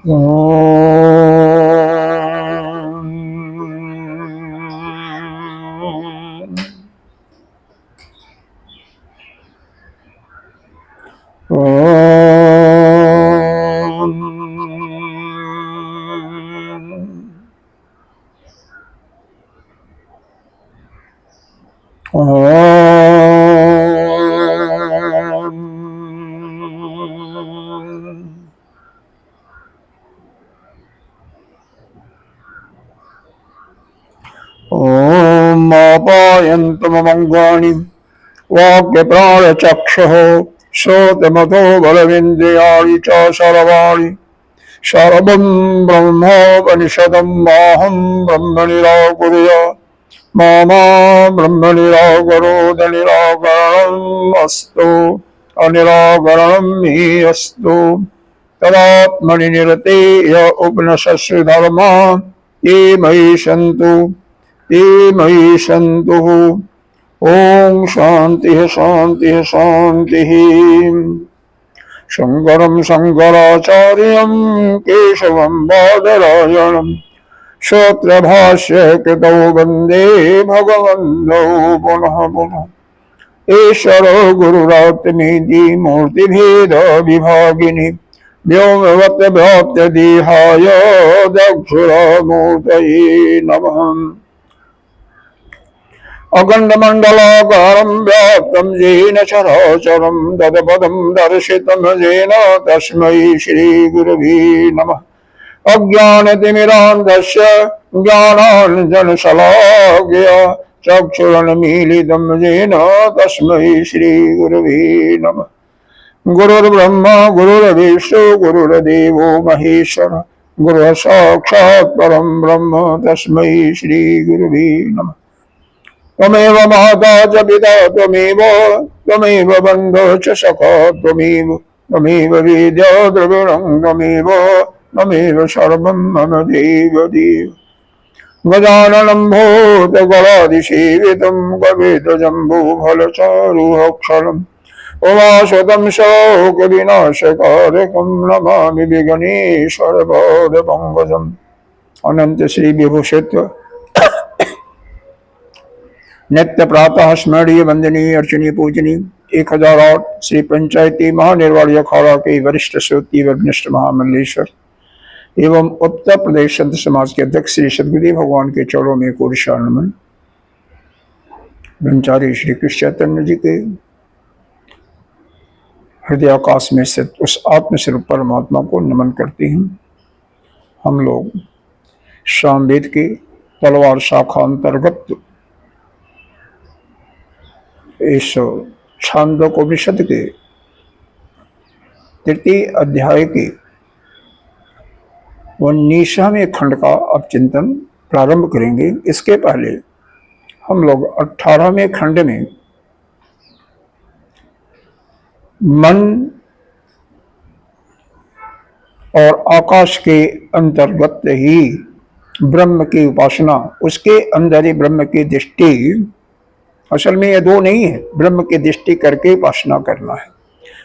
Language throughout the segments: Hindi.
ओम आपायन्तु ममङ्गानि वाक्यप्राणचक्षुः श्रोत्रमथो बलमिन्द्रियाणि च सर्वाणि सर्वं ब्रह्मोपनिषदं माहं ब्रह्म निराकुर्यात् मा ब्रह्म निराकरोत् निराकरणमस्तु अनिराकरणं हि अस्तु तदात्मनि निरतेय उपनिषत्सु धर्मा ये मयि सन्तु ते मयि सन्तु। ओम शांति शांति शांति। शंकरं शंकराचार्यं केशवं बादरायणं सूत्रभाष्य कृतौ वन्दे भगवन्तौ पुनः पुनः। ईश्वरो गुरुरात्मेति मूर्तिभेद विभागिनि व्योमवत् व्याप्त देहाय दक्षिणामूर्तये नमः। अखण्डमण्डलाकारं व्याप्तं येन चराचरं तत्पदं दर्शितं येन तस्मै श्रीगुरवे नमः। अज्ञानतिमिरान्धस्य ज्ञानाञ्जनशलाकया चक्षुरुन्मीलितं येन तस्मै श्रीगुरवे नमः। गुरुर्ब्रह्मा गुरुर्विष्णु गुरुर्देवो महेश्वर गुरुः साक्षात् परं ब्रह्म तस्मै श्रीगुरवे नमः। त्वमेव माता च पिता त्वमेव बन्धो च सखा त्वमेव वेद्यो द्रविणं त्वमेव सर्वं मम देव देव। गजाननं भूतगणाधिसेवितं कपितजम्बूफलचारुभक्षणम् उमासुतं शोकविनाशकारकं नमामि विघ्नेश्वरपादपङ्कजम्। अनंत श्री विभूषित नित्य प्रातः स्मरणीय वंदनीय अर्चनीय पूजनीय 1008 श्री पंचायती महानिर्वाणी अखाड़ा के वरिष्ठ श्रोती वरिष्ठ महामंडलेश्वर एवं उत्तर प्रदेश संत समाज के अध्यक्ष श्री सदगुरुदेव भगवान के चरणों में कोटि नमन। ब्रह्मचारी श्री कृष्ण चैतन्य जी के हृदय आकाश में स्थित उस आत्मस्वरूप परमात्मा को नमन करते हैं। हम लोग सामवेद के तलवार शाखा अंतर्गत इस छांदोग्योपनिषद के तृतीय अध्याय के 19वें खंड का अब चिंतन प्रारंभ करेंगे। इसके पहले हम लोग 18वें खंड में मन और आकाश के अंतर्गत ही ब्रह्म की उपासना, उसके अंदर ही ब्रह्म की दृष्टि, असल में ये दो नहीं है, ब्रह्म की दृष्टि करके उपासना करना है।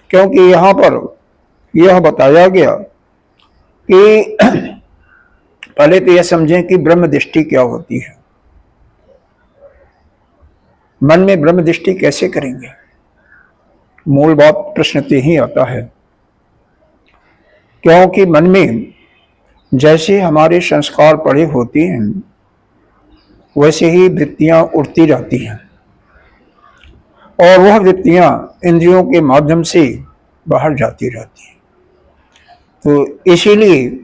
क्योंकि यहाँ पर यह बताया गया कि पहले तो यह समझें कि ब्रह्म दृष्टि क्या होती है। मन में ब्रह्म दृष्टि कैसे करेंगे, मूल बात प्रश्न तो यही आता है। क्योंकि मन में जैसे हमारे संस्कार पड़े होते हैं वैसे ही वृत्तियां उठती रहती हैं और वह वृत्तियां इंद्रियों के माध्यम से बाहर जाती रहती हैं। तो इसीलिए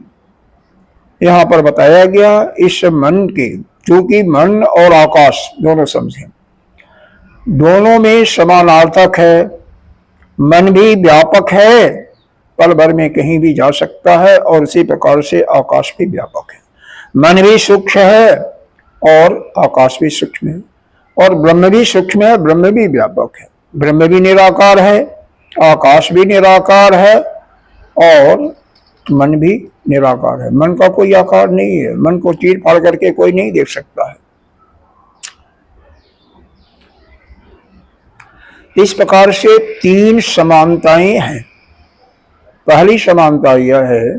यहाँ पर बताया गया इस मन के, चूंकि मन और आकाश दोनों समझें, दोनों में समानार्थक है। मन भी व्यापक है, पल भर में कहीं भी जा सकता है, और उसी प्रकार से आकाश भी व्यापक है। मन भी सूक्ष्म है और आकाश भी सूक्ष्म है, और ब्रह्म भी सूक्ष्म है, ब्रह्म भी व्यापक है। ब्रह्म भी निराकार है, आकाश भी निराकार है, और मन भी निराकार है। मन का कोई आकार नहीं है, मन को चीर फाड़ करके कोई नहीं देख सकता है। इस प्रकार से तीन समानताएं हैं। पहली समानता यह है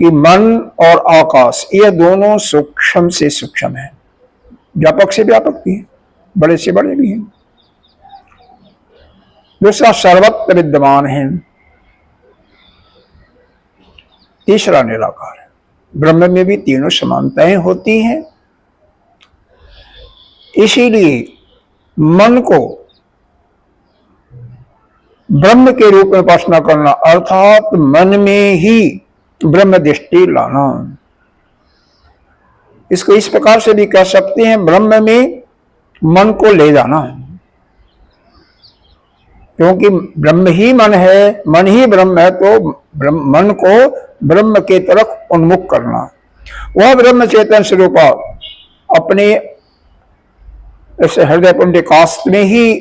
कि मन और आकाश ये दोनों सूक्ष्म से सूक्ष्म है, व्यापक से व्यापक भी है, बड़े से बड़े भी हैं। दूसरा सर्वत्र विद्यमान है। तीसरा निराकार है। ब्रह्म में भी तीनों समानताएं होती हैं। इसीलिए मन को ब्रह्म के रूप में उपासना करना अर्थात मन में ही ब्रह्म दृष्टि लाना। इसको इस प्रकार से भी कह सकते हैं, ब्रह्म में मन को ले जाना, क्योंकि ब्रह्म ही मन है, मन ही ब्रह्म है, तो मन को ब्रह्म के तरफ उन्मुख करना। वह ब्रह्म चेतन स्वरूप अपने इस हृदय पुंडिकास्थ में ही,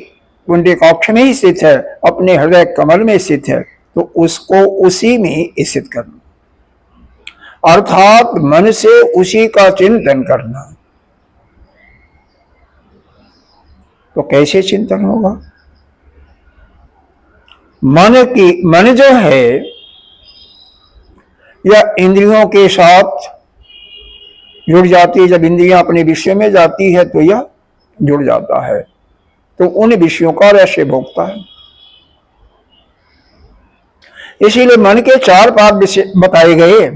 पुंडिकाक्ष में ही स्थित है, अपने हृदय कमल में स्थित है, तो उसको उसी में स्थित करना, अर्थात मन से उसी का चिंतन करना। तो कैसे चिंतन होगा? मन जो है यह इंद्रियों के साथ जुड़ जाती है। जब इंद्रियां अपने विषय में जाती है तो यह जुड़ जाता है, तो उन विषयों का रस भोगता है। इसीलिए मन के चार पाद बताए गए।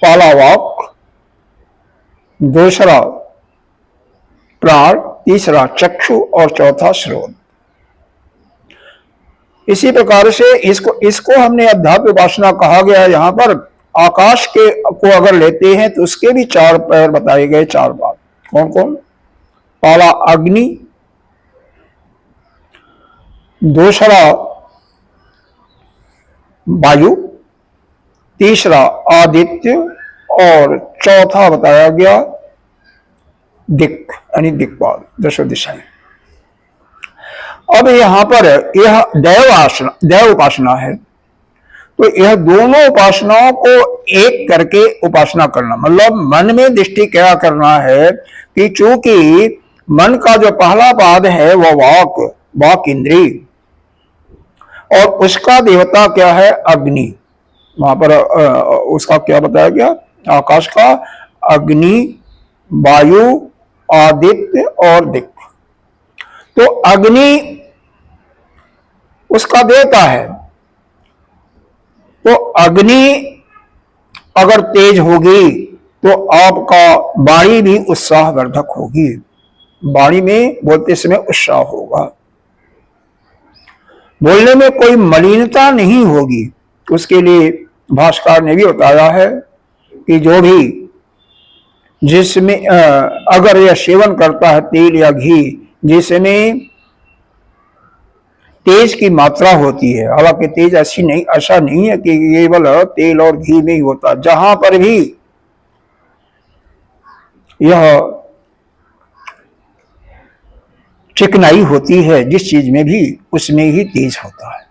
पहला वाक, दूसरा प्राण, तीसरा चक्षु और चौथा श्रोत। इसी प्रकार से इसको हमने अध्यात्म उपासना कहा गया है। यहां पर आकाश को अगर लेते हैं तो उसके भी चार पैर बताए गए, चार पाद। कौन कौन? पहला अग्नि, दूसरा वायु, तीसरा आदित्य और चौथा बताया गया दिक्, यानी दिक्पाल, दशो दिशाएं। अब यहां पर यह दैव उपासना है, तो यह दोनों उपासनाओं को एक करके उपासना करना, मतलब मन में दृष्टि क्या करना है कि चूंकि मन का जो पहला पाद है वह वाक इंद्रिय, और उसका देवता क्या है? अग्नि। वहां पर उसका क्या बताया गया? आकाश का अग्नि, वायु, आदित्य और दिक्। तो अग्नि उसका देवता है, तो अग्नि अगर तेज होगी तो आपका वाणी भी उत्साहवर्धक होगी, वाणी में बोलते समय उत्साह होगा, बोलने में कोई मलिनता नहीं होगी। उसके लिए भास्कर ने भी बताया है कि जो भी जिसमें अगर यह सेवन करता है तेल या घी जिसमें तेज की मात्रा होती है, हालांकि तेज ऐसा नहीं है कि केवल तेल और घी में ही होता, जहां पर भी यह चिकनाई होती है जिस चीज में भी, उसमें ही तेज होता है।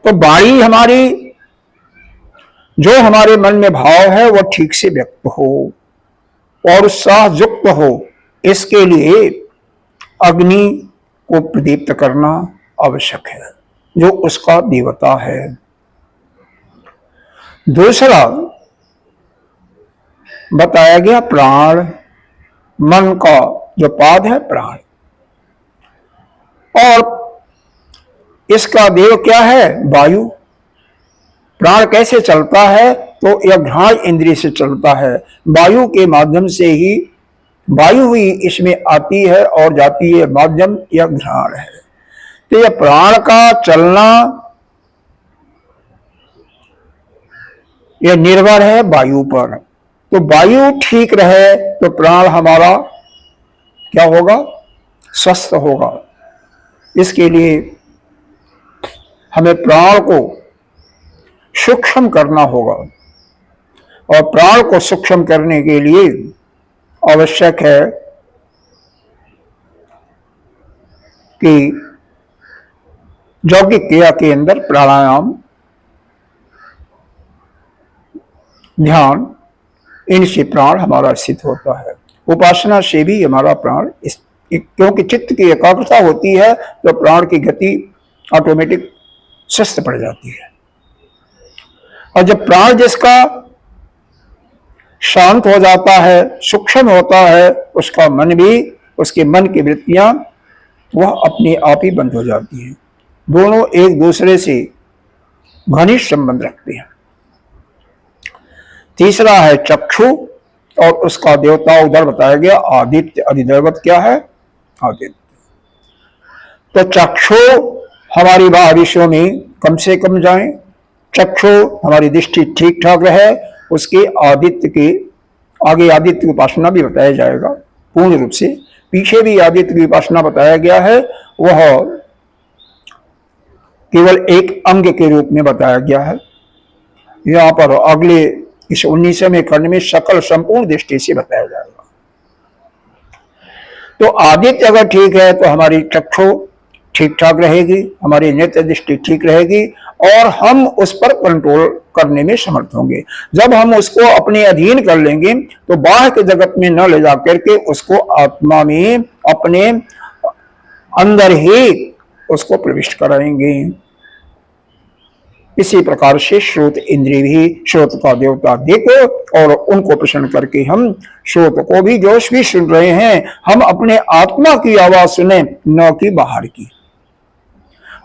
तो वाणी हमारी, जो हमारे मन में भाव है वह ठीक से व्यक्त हो और उत्साह युक्त हो, इसके लिए अग्नि को प्रदीप्त करना आवश्यक है, जो उसका देवता है। दूसरा बताया गया प्राण, मन का जो पाद है प्राण, और इसका देव क्या है? वायु। प्राण कैसे चलता है? तो यह घ्राण इंद्रिय से चलता है, वायु के माध्यम से ही, वायु ही इसमें आती है और जाती है, माध्यम यह घ्राण है। तो यह प्राण का चलना यह निर्भर है वायु पर। तो वायु ठीक रहे तो प्राण हमारा क्या होगा? स्वस्थ होगा। इसके लिए हमें प्राण को सूक्ष्म करना होगा, और प्राण को सूक्ष्म करने के लिए आवश्यक है कि यौगिक क्रिया के अंदर प्राणायाम, ध्यान, इनसे प्राण हमारा स्थित होता है। उपासना से भी हमारा प्राण, क्योंकि चित्त की एकाग्रता होती है तो प्राण की गति ऑटोमेटिक सुस्त पड़ जाती है। और जब प्राण जिसका शांत हो जाता है, सूक्ष्म होता है, उसका मन भी, उसके मन की वृत्तियां वह अपने आप ही बंद हो जाती हैं। दोनों एक दूसरे से घनिष्ठ संबंध रखते हैं। तीसरा है चक्षु, और उसका देवता उधर बताया गया आदित्य। अधिदैवत क्या है? आदित्य। तो चक्षु हमारी बाह्य विषयों में कम से कम जाए, चक्षु हमारी दृष्टि ठीक ठाक रहे, उसके आदित्य के आगे आदित्य की उपासना भी बताया जाएगा पूर्ण रूप से। पीछे भी आदित्य की उपासना बताया गया है, वह केवल एक अंग के रूप में बताया गया है। यहाँ पर अगले इस 19वें खंड में सकल संपूर्ण दृष्टि से बताया जाएगा। तो आदित्य अगर ठीक है तो हमारी चक्षु ठीक ठाक रहेगी, हमारी नेत्र दृष्टि ठीक रहेगी, और हम उस पर कंट्रोल करने में समर्थ होंगे। जब हम उसको अपने अधीन कर लेंगे तो बाहर के जगत में न ले जाकर के उसको आत्मा में अपने अंदर ही उसको प्रविष्ट कराएंगे। इसी प्रकार से श्रोत इंद्रिय भी, श्रोत का देवता देखो, और उनको प्रसन्न करके हम श्रोत को भी, जो भी सुन रहे हैं, हम अपने आत्मा की आवाज सुने, न कि बाहर की।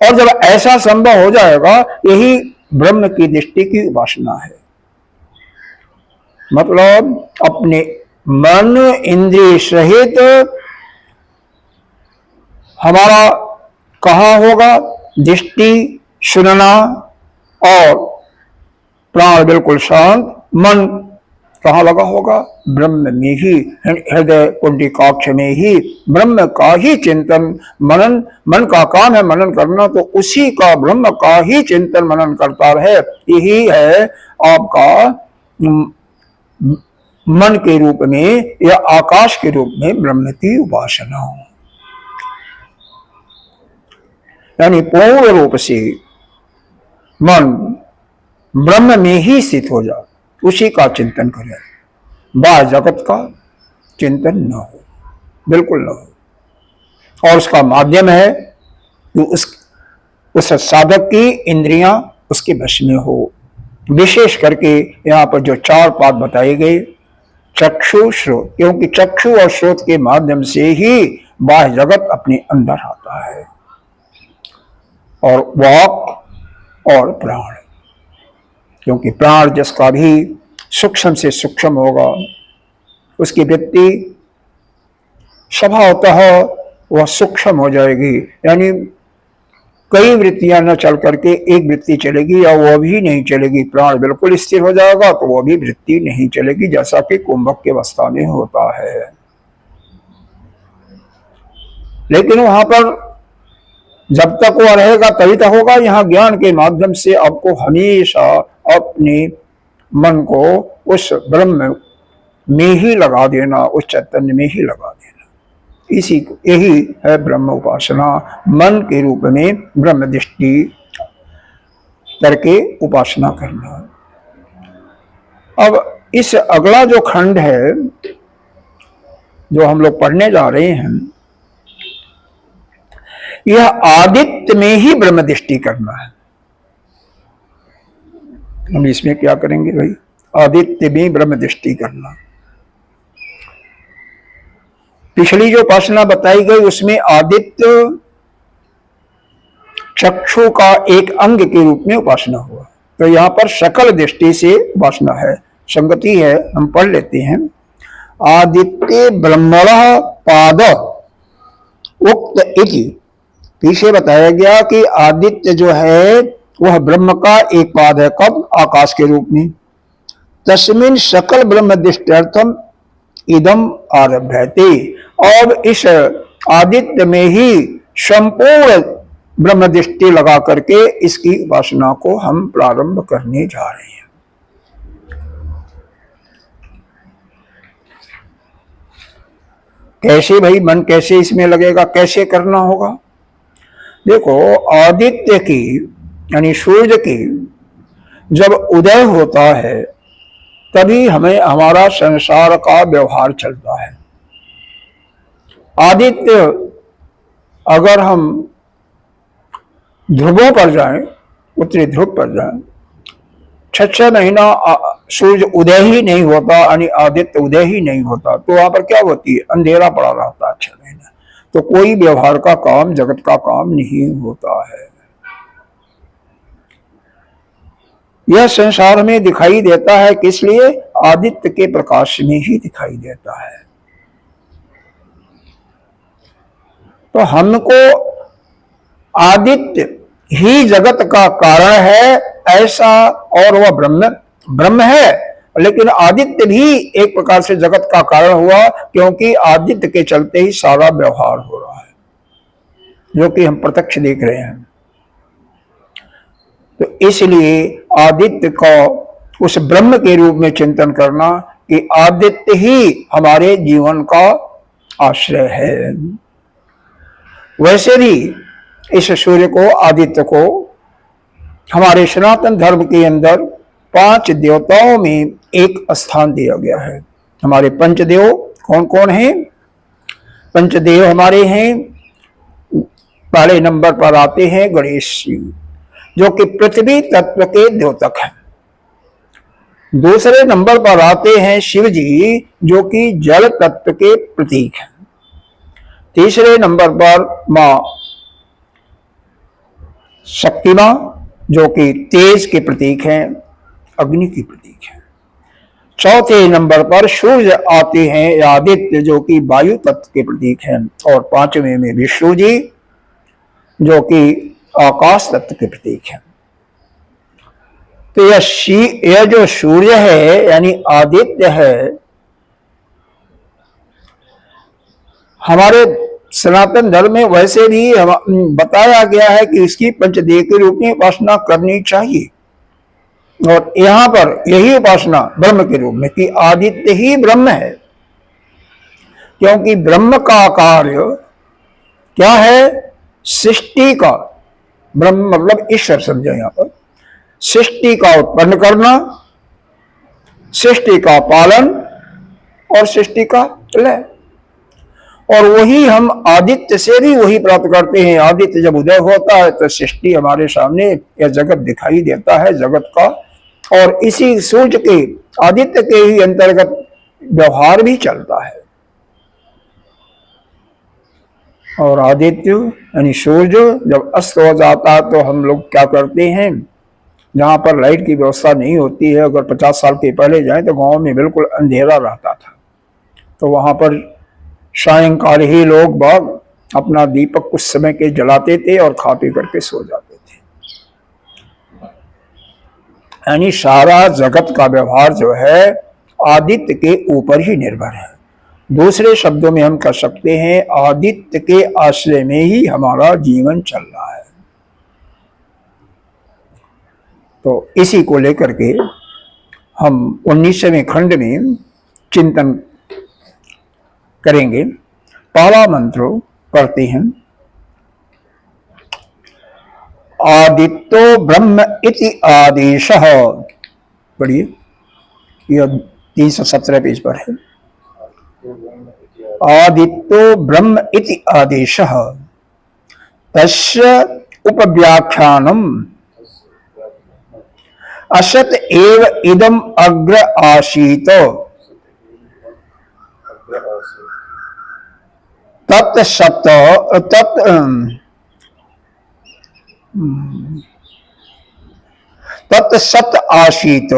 और जब ऐसा संभव हो जाएगा, यही ब्रह्म की दृष्टि की उपासना है। मतलब अपने मन इंद्रिय सहित हमारा कहाँ होगा? दृष्टि, सुनना, और प्राण बिल्कुल शांत, मन कहाँ लगा होगा? ब्रह्म में ही, हृदय कुंडिकाक्ष में ही ब्रह्म का ही चिंतन मनन। मन का काम है मनन करना, तो उसी का, ब्रह्म का ही चिंतन मनन करता रहे। यही है आपका मन के रूप में या आकाश के रूप में ब्रह्म की उपासना। यानी पूर्ण रूप से मन ब्रह्म में ही स्थित हो जाए, उसी का चिंतन करे, बाह्य जगत का चिंतन न हो, बिल्कुल न हो। और उसका माध्यम है कि उस साधक की इंद्रियां उसके वश में हो। विशेष करके यहाँ पर जो 4 पाद बताए गए, चक्षु श्रोत, क्योंकि चक्षु और श्रोत के माध्यम से ही बाह्य जगत अपने अंदर आता है, और वाक और प्राण, क्योंकि प्राण जिसका भी सूक्ष्म से सूक्ष्म होगा, उसकी वृत्ति स्वभावतः वह सूक्ष्म हो जाएगी। यानी कई वृत्तियां न चल करके एक वृत्ति चलेगी, या वह भी नहीं चलेगी। प्राण बिल्कुल स्थिर हो जाएगा तो वह भी वृत्ति नहीं चलेगी, जैसा कि कुंभक की अवस्था में होता है। लेकिन वहां पर जब तक वह रहेगा तभी तक होगा। यहाँ ज्ञान के माध्यम से आपको हमेशा अपने मन को उस ब्रह्म में ही लगा देना, उस चैतन्य में ही लगा देना। इसी को, यही है ब्रह्म उपासना। मन के रूप में ब्रह्म दृष्टि करके उपासना करना। अब इस अगला जो खंड है जो हम लोग पढ़ने जा रहे हैं, यह आदित्य में ही ब्रह्म दृष्टि करना है। हम इसमें क्या करेंगे भाई? आदित्य में ब्रह्म दृष्टि करना। पिछली जो उपासना बताई गई उसमें आदित्य चक्षु का एक अंग के रूप में उपासना हुआ, तो यहां पर सकल दृष्टि से उपासना है। संगति है, हम पढ़ लेते हैं। आदित्य ब्रह्मण पाद उक्त इति, पीछे बताया गया कि आदित्य जो है वह ब्रह्म का एक पाद है। कब? आकाश के रूप में। तस्मिन् सकल ब्रह्म दृष्टर्थम इदम आरभ्यते, और इस आदित्य में ही संपूर्ण ब्रह्म दृष्टि लगा करके इसकी उपासना को हम प्रारंभ करने जा रहे हैं। कैसे भाई? मन कैसे इसमें लगेगा? कैसे करना होगा? देखो, आदित्य की यानी सूर्य की जब उदय होता है तभी हमें हमारा संसार का व्यवहार चलता है। आदित्य अगर हम ध्रुवों पर जाएं, उत्तरी ध्रुव पर जाएं, 6 महीना सूर्य उदय ही नहीं होता, यानी आदित्य उदय ही नहीं होता, तो वहां पर क्या होती है, अंधेरा पड़ा रहता है 6 महीना। तो कोई व्यवहार का काम, जगत का काम नहीं होता है। यह संसार में दिखाई देता है, किस लिए? आदित्य के प्रकाश में ही दिखाई देता है। तो हमको आदित्य ही जगत का कारण है ऐसा, और वह ब्रह्म है, लेकिन आदित्य भी एक प्रकार से जगत का कारण हुआ, क्योंकि आदित्य के चलते ही सारा व्यवहार हो रहा है, जो कि हम प्रत्यक्ष देख रहे हैं। तो इसलिए आदित्य को उस ब्रह्म के रूप में चिंतन करना कि आदित्य ही हमारे जीवन का आश्रय है। वैसे भी इस सूर्य को, आदित्य को, हमारे सनातन धर्म के अंदर 5 देवताओं में एक स्थान दिया गया है। हमारे पंचदेव कौन कौन हैं? पंचदेव हमारे हैं, पहले नंबर पर आते हैं गणेश जी, जो कि पृथ्वी तत्व के द्योतक हैं। दूसरे नंबर पर आते हैं शिव जी, जो कि जल तत्व के प्रतीक हैं। तीसरे नंबर पर मां शक्ति मां, जो कि तेज के प्रतीक हैं, अग्नि की प्रतीक है। चौथे नंबर पर सूर्य आते हैं, आदित्य, जो कि वायु तत्व के प्रतीक हैं। और 5वें में विष्णु जी, जो कि आकाश तत्व के प्रतीक हैं। तो यह जो सूर्य है, यानी आदित्य है, हमारे सनातन धर्म में वैसे भी बताया गया है कि इसकी पंचदेव के रूप में उपासना करनी चाहिए। और यहां पर यही उपासना ब्रह्म के रूप में, कि आदित्य ही ब्रह्म है, क्योंकि ब्रह्म का कार्य क्या है? सृष्टि का, ब्रह्म मतलब ईश्वर समझे यहां पर, सृष्टि का उत्पन्न करना, सृष्टि का पालन और सृष्टि का लय। और वही हम आदित्य से भी वही प्राप्त करते हैं। आदित्य जब उदय होता है तो सृष्टि हमारे सामने, यह जगत दिखाई देता है जगत का, और इसी सूर्य के, आदित्य के ही अंतर्गत व्यवहार भी चलता है। और आदित्य यानी सूर्य जब अस्त हो जाता है तो हम लोग क्या करते हैं, जहां पर लाइट की व्यवस्था नहीं होती है, अगर 50 साल के पहले जाएं तो गांव में बिल्कुल अंधेरा रहता था, तो वहां पर सायंकाल ही लोग बाग अपना दीपक कुछ समय के जलाते थे और खा पी करके सो जाते थे। यानी सारा जगत का व्यवहार जो है आदित्य के ऊपर ही निर्भर है। दूसरे शब्दों में हम कह सकते हैं आदित्य के आश्रय में ही हमारा जीवन चल रहा है। तो इसी को लेकर के हम 19वें खंड में चिंतन करेंगे। पहला मंत्र पढ़ते हैं। आदित्यो ब्रह्म इति आदेशः, पढ़िए, यह 317 पेज पर है। आदित्यो ब्रह्म इति आदेशः तस्य उपव्याख्यानम् असत एव इदम अग्र आसीत तत्सत तत्सत आसीत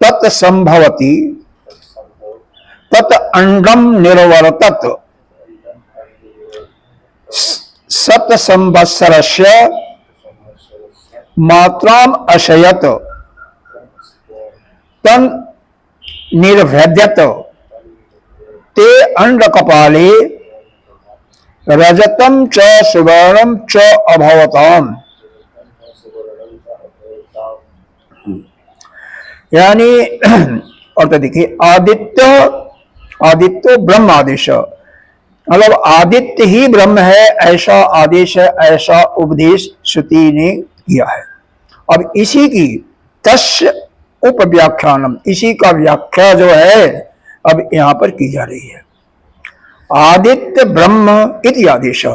तत्संभवति तत् अंडम निर्वर्तत सत संवत्सरस्य मात्राम अशयत तन निर्भेद्यत ते अंड कपाले रजतम च सुवर्णम च अभवताम। यानी अर्थ देखिए, आदित्य ब्रह्म आदेश, मतलब आदित्य ही ब्रह्म है ऐसा आदेश है, ऐसा उपदेश श्रुति ने किया है। अब इसी की तस्य उपव्याख्यानम, इसी का व्याख्या जो है अब यहां पर की जा रही है। आदित्य ब्रह्म इति आदेश,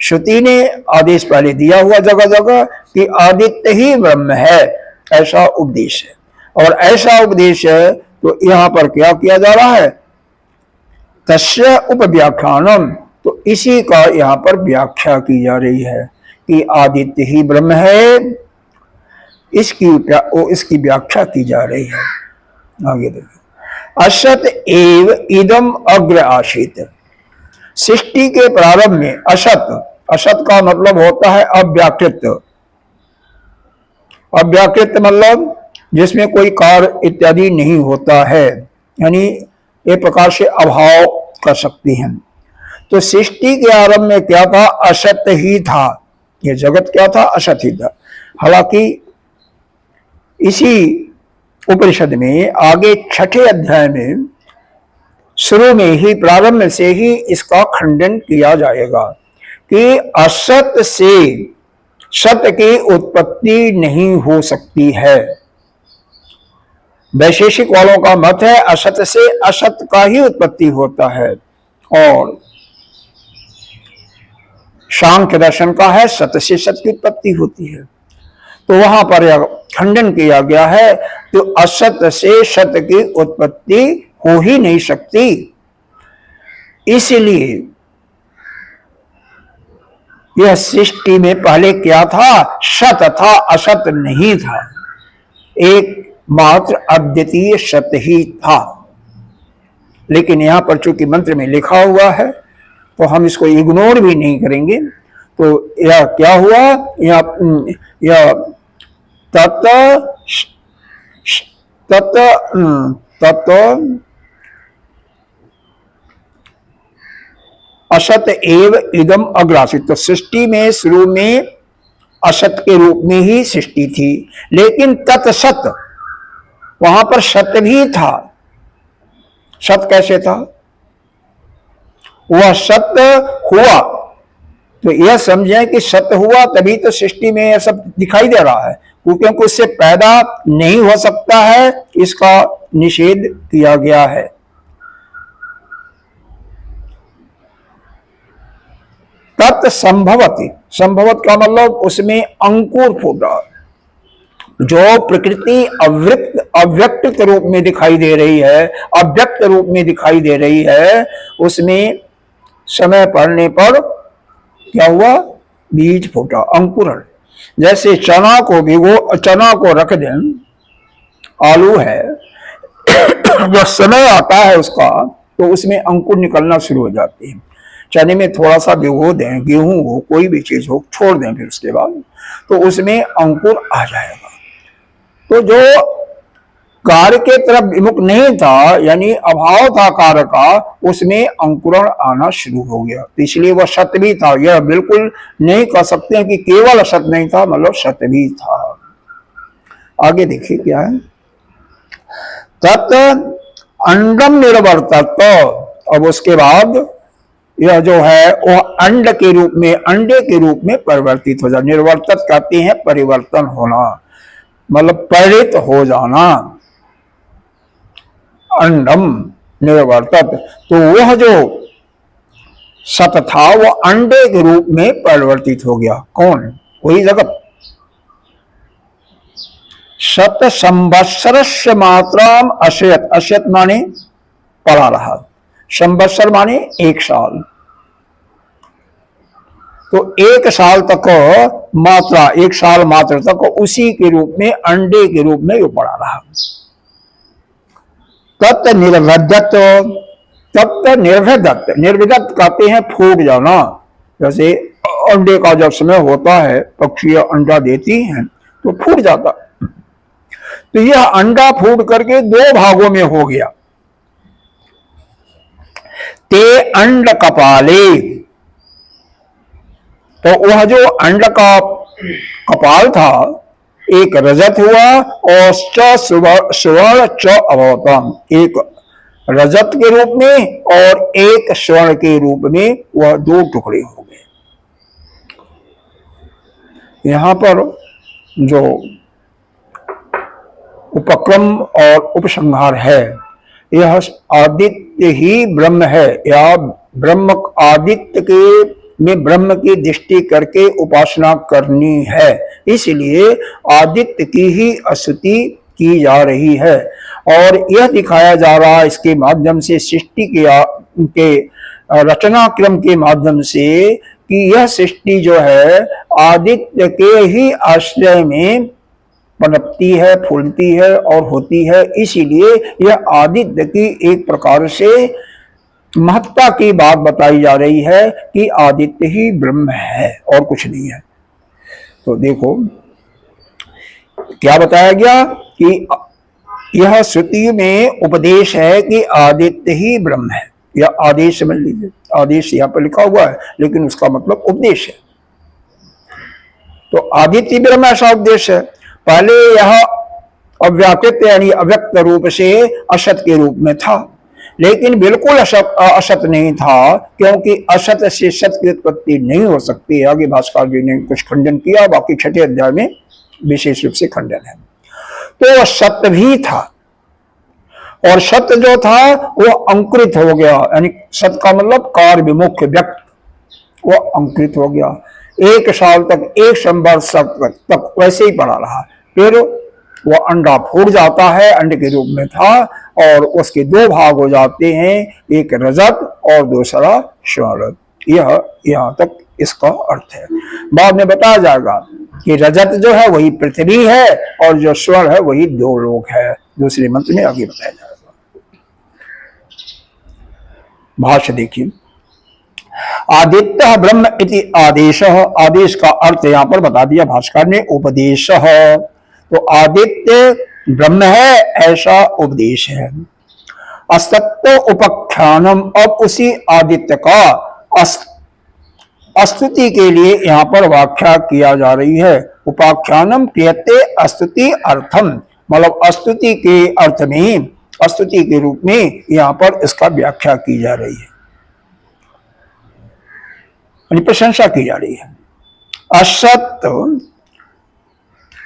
श्रुति ने आदेश पहले दिया हुआ जगह जगह कि आदित्य ही ब्रह्म है, ऐसा उपदेश है। और ऐसा उपदेश है तो यहाँ पर क्या किया जा रहा है, तस्य उपव्याख्यानम, तो इसी का यहाँ पर व्याख्या की जा रही है कि आदित्य ही ब्रह्म है, इसकी व्याख्या की जा रही है। आगे देखिए, असत एव इदम अग्र आशित। सृष्टि के प्रारंभ में असत, असत का मतलब होता है अव्याकृत। अव्याकृत मतलब जिसमें कोई कार्य इत्यादि नहीं होता है, यानी एक प्रकार से अभाव कर सकती हैं। तो सृष्टि के आरंभ में क्या था, असत ही था, ये जगत क्या था, असत ही था। हालांकि इसी उपनिषद में आगे छठे अध्याय में शुरू में ही, प्रारंभ से ही इसका खंडन किया जाएगा कि असत से सत्य की उत्पत्ति नहीं हो सकती है। वैशेषिक वालों का मत है असत से असत का ही उत्पत्ति होता है, और सांख्य दर्शन का है सत्य से सत्य की उत्पत्ति होती है। तो वहां पर यह खंडन किया गया है कि असत से सत्य की उत्पत्ति हो ही नहीं सकती। इसलिए यह सृष्टि में पहले क्या था, सत था, असत नहीं था, एक मात्र अद्वितीय सत्य ही था। लेकिन यहां पर चूंकि मंत्र में लिखा हुआ है तो हम इसको इग्नोर भी नहीं करेंगे। तो यह क्या हुआ, यह तत् तत् तत् असत एव इदम अग्रासित। तो सृष्टि में शुरू में असत के रूप में ही सृष्टि थी, लेकिन तत्सत, वहां पर सत्य भी था। सत्य कैसे था, वह सत्य हुआ तो यह समझें कि सत्य हुआ तभी तो सृष्टि में यह सब दिखाई दे रहा है, क्योंकि उससे पैदा नहीं हो सकता है, इसका निषेध किया गया है। तत्संभवति, संभवत का मतलब उसमें अंकुर फूटा। जो प्रकृति अव्यक्त रूप में दिखाई दे रही है, अव्यक्त रूप में दिखाई दे रही है, उसमें समय पड़ने पर क्या हुआ, बीज फूटा, अंकुरण। जैसे चना को रख दें, आलू है जब समय आता है उसका तो उसमें अंकुर निकलना शुरू हो जाते हैं। चने में थोड़ा सा भिगो दें, गेहूं हो, कोई भी चीज हो, छोड़ दें, फिर उसके बाद तो उसमें अंकुर आ जाएगा। तो जो कार्य के तरफ विमुख नहीं था, यानी अभाव था कार्य का, उसमें अंकुरण आना शुरू हो गया। तो इसलिए वह सत्य भी था। यह बिल्कुल नहीं कह सकते हैं कि केवल सत्य नहीं था, मतलब सत्य भी था। आगे देखिए क्या है, तत् अंडम निर्वर्तत। अब उसके बाद यह जो है वह अंड के रूप में, अंडे के रूप में परिवर्तित हो जाए। निर्वर्तत कहते हैं परिवर्तन होना, मतलब परिणत हो जाना। अंडम निर्वर्तत, तो वह जो सत था वह अंडे के रूप में परिवर्तित हो गया। कौन, वही जगत। सत संवत्सरस्य मात्राम अशयत, अशयत माने पड़ा रहा, संवत्सर माने एक साल। तो एक साल तक मात्रा, एक साल मात्र तक उसी के रूप में, अंडे के रूप में वो पड़ा रहा। तत् निर्भदत, तत् निर्भदत, निर्भदत कहते हैं फूट जाना। जैसे अंडे का जब समय होता है, पक्षियां अंडा देती हैं तो फूट जाता, तो यह अंडा फूट करके दो भागों में हो गया। ते अंड कपाले, तो वह जो अंड का कपाल था, एक रजत हुआ और स्वर्ण च अभवतम, एक रजत के रूप में और एक स्वर्ण के रूप में वह दो टुकड़े हो गए। यहां पर जो उपक्रम और उपसंहार है, यह आदित्य ही ब्रह्म है, या ब्रह्म आदित्य के में ब्रह्म की दृष्टि करके उपासना करनी है। इसलिए आदित्य की ही स्तुति की जा रही है और यह दिखाया जा रहा है इसके माध्यम से, सृष्टि के रचना क्रम के माध्यम से, कि यह सृष्टि जो है आदित्य के ही आश्रय में पनपती है, फूलती है और होती है। इसीलिए यह आदित्य की एक प्रकार से महत्ता की बात बताई जा रही है कि आदित्य ही ब्रह्म है और कुछ नहीं है। तो देखो क्या बताया गया कि यह श्रुति में उपदेश है कि आदित्य ही ब्रह्म है। यह आदेश समझ लीजिए, आदेश यहाँ पर लिखा हुआ है लेकिन उसका मतलब उपदेश है। तो आदित्य ब्रह्म ऐसा उपदेश है। पहले यह अव्याकृत यानी अव्यक्त रूप से असत के रूप में था, लेकिन बिल्कुल असत नहीं था, क्योंकि असत से सत की उत्पत्ति नहीं हो सकती। आगे भास्कर जी ने कुछ खंडन किया, बाकी छठे अध्याय में विशेष रूप से खंडन है। तो वह सत्य भी था और सत्य जो था वो अंकुरित हो गया, यानी सत्य का मतलब कार्य विमुख व्यक्त, वो अंकुरित हो गया। 1 साल तक, 1 संवत्सर तक वैसे ही पड़ा रहा। फिर वो अंडा फूट जाता है, अंडे के रूप में था, और उसके 2 भाग हो जाते हैं, एक रजत और दूसरा स्वर्ण। यह यहाँ तक इसका अर्थ है। बाद में बताया जाएगा कि रजत जो है वही पृथ्वी है और जो स्वर्ण है वही 2 लोक है। दूसरे मंत्र में आगे बताया जाएगा। भाष्य देखिए, आदित्य ब्रह्म इति आदेश, आदेश का अर्थ यहां पर बता दिया भास्कर ने, उपदेश। तो आदित्य ब्रह्म है ऐसा उपदेश है। असत्व उपख्यानम, अब उसी आदित्य का स्तुति के लिए यहां पर व्याख्या किया जा रही है। उपाख्यानम क्रियते स्तुति अर्थम, मतलब स्तुति के अर्थ में, स्तुति के रूप में यहां पर इसका व्याख्या की जा रही है, प्रशंसा की जा रही है। असत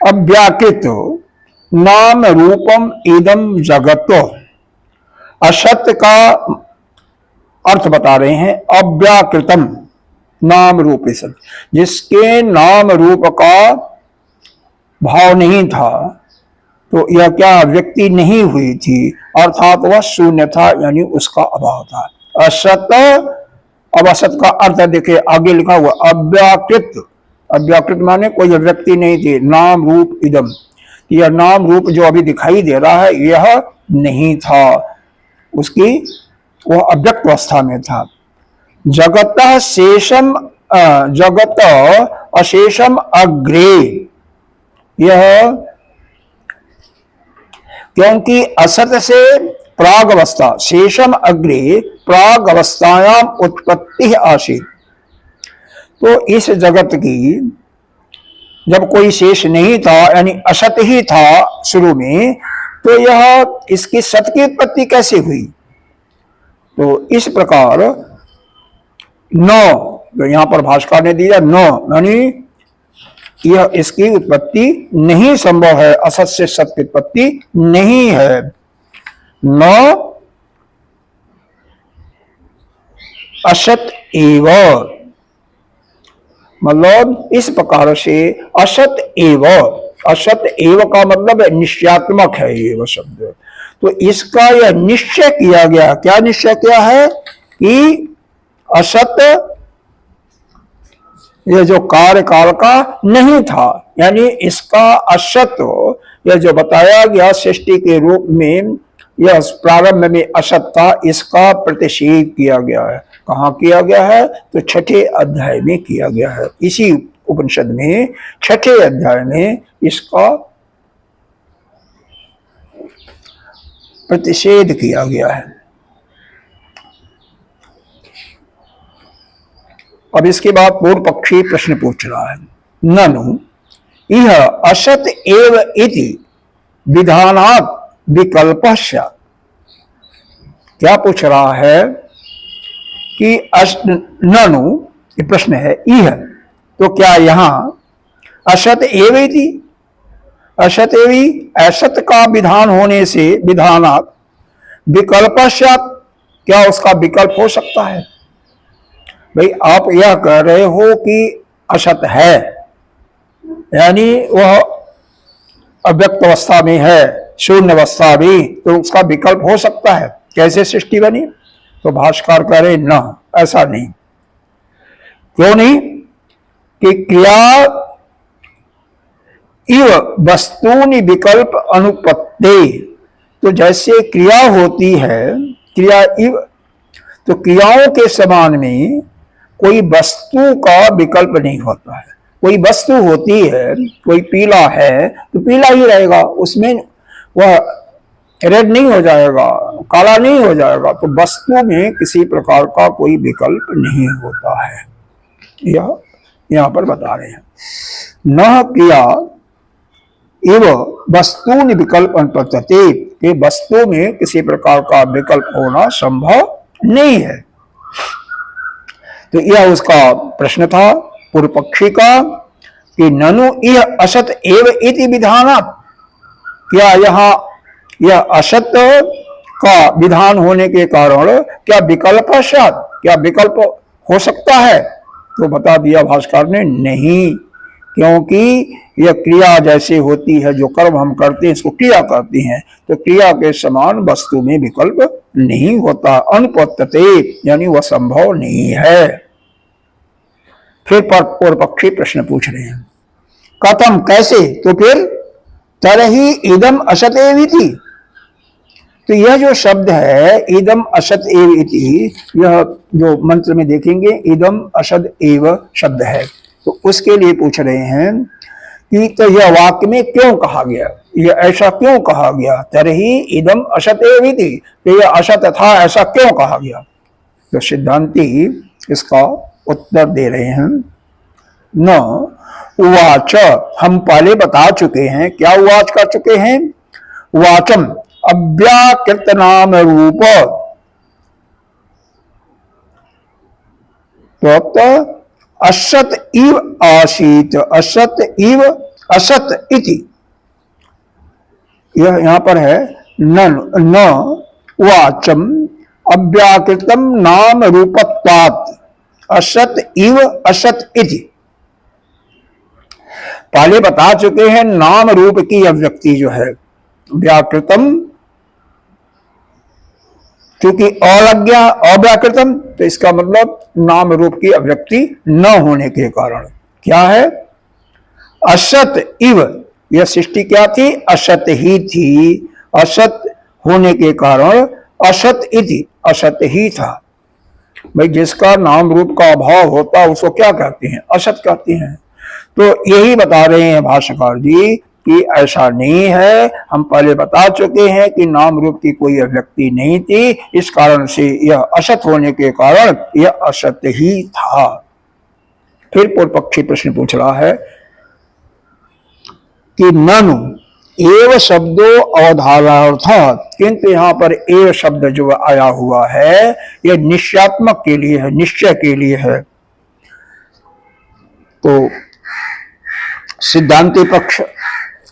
अव्याकृत नाम रूपम इदम जगत, असत का अर्थ बता रहे हैं, अव्याकृतम नाम रूप, जिसके नाम रूप का भाव नहीं था, तो यह क्या व्यक्ति नहीं हुई थी, अर्थात वह शून्य था, यानी उसका अभाव था। असत, अब असत का अर्थ देखिए आगे लिखा हुआ, अव्याकृत, अव्याकृत माने कोई व्यक्ति नहीं थी, नाम रूप इदम, यह नाम रूप जो अभी दिखाई दे रहा है यह नहीं था, उसकी वह अव्यक्त अवस्था में था। जगत शेषम, जगत अशेषम अग्रे, यह क्योंकि असत से प्राग अवस्था, शेषम अग्रे प्राग अवस्थायाम उत्पत्ति आसीत, तो इस जगत की जब कोई शेष नहीं था, यानी असत ही था शुरू में, तो यह इसकी सत की उत्पत्ति कैसे हुई? तो इस प्रकार 9, तो यहां पर भास्कर ने दिया 9, यानी यह इसकी उत्पत्ति नहीं संभव है, असत से सत की उत्पत्ति नहीं है। 9 असत एव, मतलब इस प्रकार से असत एव, असत एव का मतलब निश्चयात्मक है ये शब्द। तो इसका यह निश्चय किया गया, क्या निश्चय किया है कि असत यह जो कार्य काल का नहीं था, यानी इसका असत, यह जो बताया गया सृष्टि के रूप में, यह प्रारंभ में असत था, इसका प्रतिषेध किया गया है। कहाँ किया गया है? तो छठे अध्याय में किया गया है। इसी उपनिषद में छठे अध्याय में इसका प्रतिषेध किया गया है। अब इसके बाद पूर्व पक्षी प्रश्न पूछ रहा है, ननु यह असत एव इति विधानात् विकल्पस्य, क्या पूछ रहा है कि ननु, ये प्रश्न है, यह तो क्या यहां असत एव इति, असत एवी असत का विधान होने से, विधानात् विकल्पस्य, क्या उसका विकल्प हो सकता है? भाई आप यह कह रहे हो कि असत है, यानी वह अव्यक्त अवस्था में है, शून्य अवस्था भी, तो उसका विकल्प हो सकता है, कैसे सृष्टि बनी? तो भाष्यकार कह रहे न, ऐसा नहीं। क्यों नहीं? कि क्रिया इव वस्तूनि विकल्प अनुपत्ति, तो जैसे क्रिया होती है, क्रिया इव, तो क्रियाओं के समान में कोई वस्तु का विकल्प नहीं होता है। कोई वस्तु होती है, कोई पीला है तो पीला ही रहेगा, उसमें वह रेड नहीं हो जाएगा, काला नहीं हो जाएगा। तो वस्तु में किसी प्रकार का कोई विकल्प नहीं होता है, यह यहां पर बता रहे हैं। न क्रिया एव वस्तूनि विकल्प अनुपत्ति, कि वस्तु में किसी प्रकार का विकल्प होना संभव नहीं है। तो यह उसका प्रश्न था पूर्व पक्षी का कि ननु यह असत एव इति विधानात्, क्या यहाँ यह असत का विधान होने के कारण क्या विकल्प असत, क्या विकल्प हो सकता है? तो बता दिया भाष्कर ने, नहीं, क्योंकि यह क्रिया जैसे होती है, जो कर्म हम करते हैं इसको क्रिया करते हैं, तो क्रिया के समान वस्तु में विकल्प नहीं होता, अनुपत्तते, यानी वह संभव नहीं है। फिर पूर्व पक्षी प्रश्न पूछ रहे हैं, कथम, कैसे? तो फिर तरहि इदम असत एव इति, तो यह जो शब्द है इदम असत एव इति, यह जो मंत्र में देखेंगे इदम असत एव शब्द है, तो उसके लिए पूछ रहे हैं कि तो यह वाक्य में क्यों कहा गया, यह ऐसा क्यों कहा गया? तरहि इदम असत एव इति, तो यह असत था, ऐसा क्यों कहा गया? तो सिद्धांती इसका उत्तर दे रहे हैं, न उवाच, हम पहले बता चुके हैं, क्या उवाच कर चुके हैं? वाचम अव्याकृत नाम रूप, तो असत इव आसीत, असत इव असत इति, यह यहां पर है न वाचम अव्याकृतम नाम रूपत्वात् असत इव असत इति। पहले बता चुके हैं नाम रूप की अव्यक्ति जो है व्याकृतम, क्योंकि अलज्ञा अव्याकृतम, तो इसका मतलब नाम रूप की अव्यक्ति न होने के कारण क्या है? असत इव, यह सृष्टि क्या थी? असत ही थी, असत होने के कारण असत इति, असत ही था। भाई जिसका नाम रूप का अभाव होता है उसको क्या कहते हैं? असत कहते हैं। तो यही बता रहे हैं भाष्यकार जी कि ऐसा नहीं है, हम पहले बता चुके हैं कि नाम रूप की कोई अभिव्यक्ति नहीं थी, इस कारण से यह असत होने के कारण यह असत ही था। फिर पूर्व पक्षी प्रश्न पूछ रहा है कि ननु एव शब्दो अवधारणार्थ, किंतु यहां पर एव शब्द जो आया हुआ है यह निश्चयात्मक के लिए है, निश्चय के लिए है। तो सिद्धांति पक्ष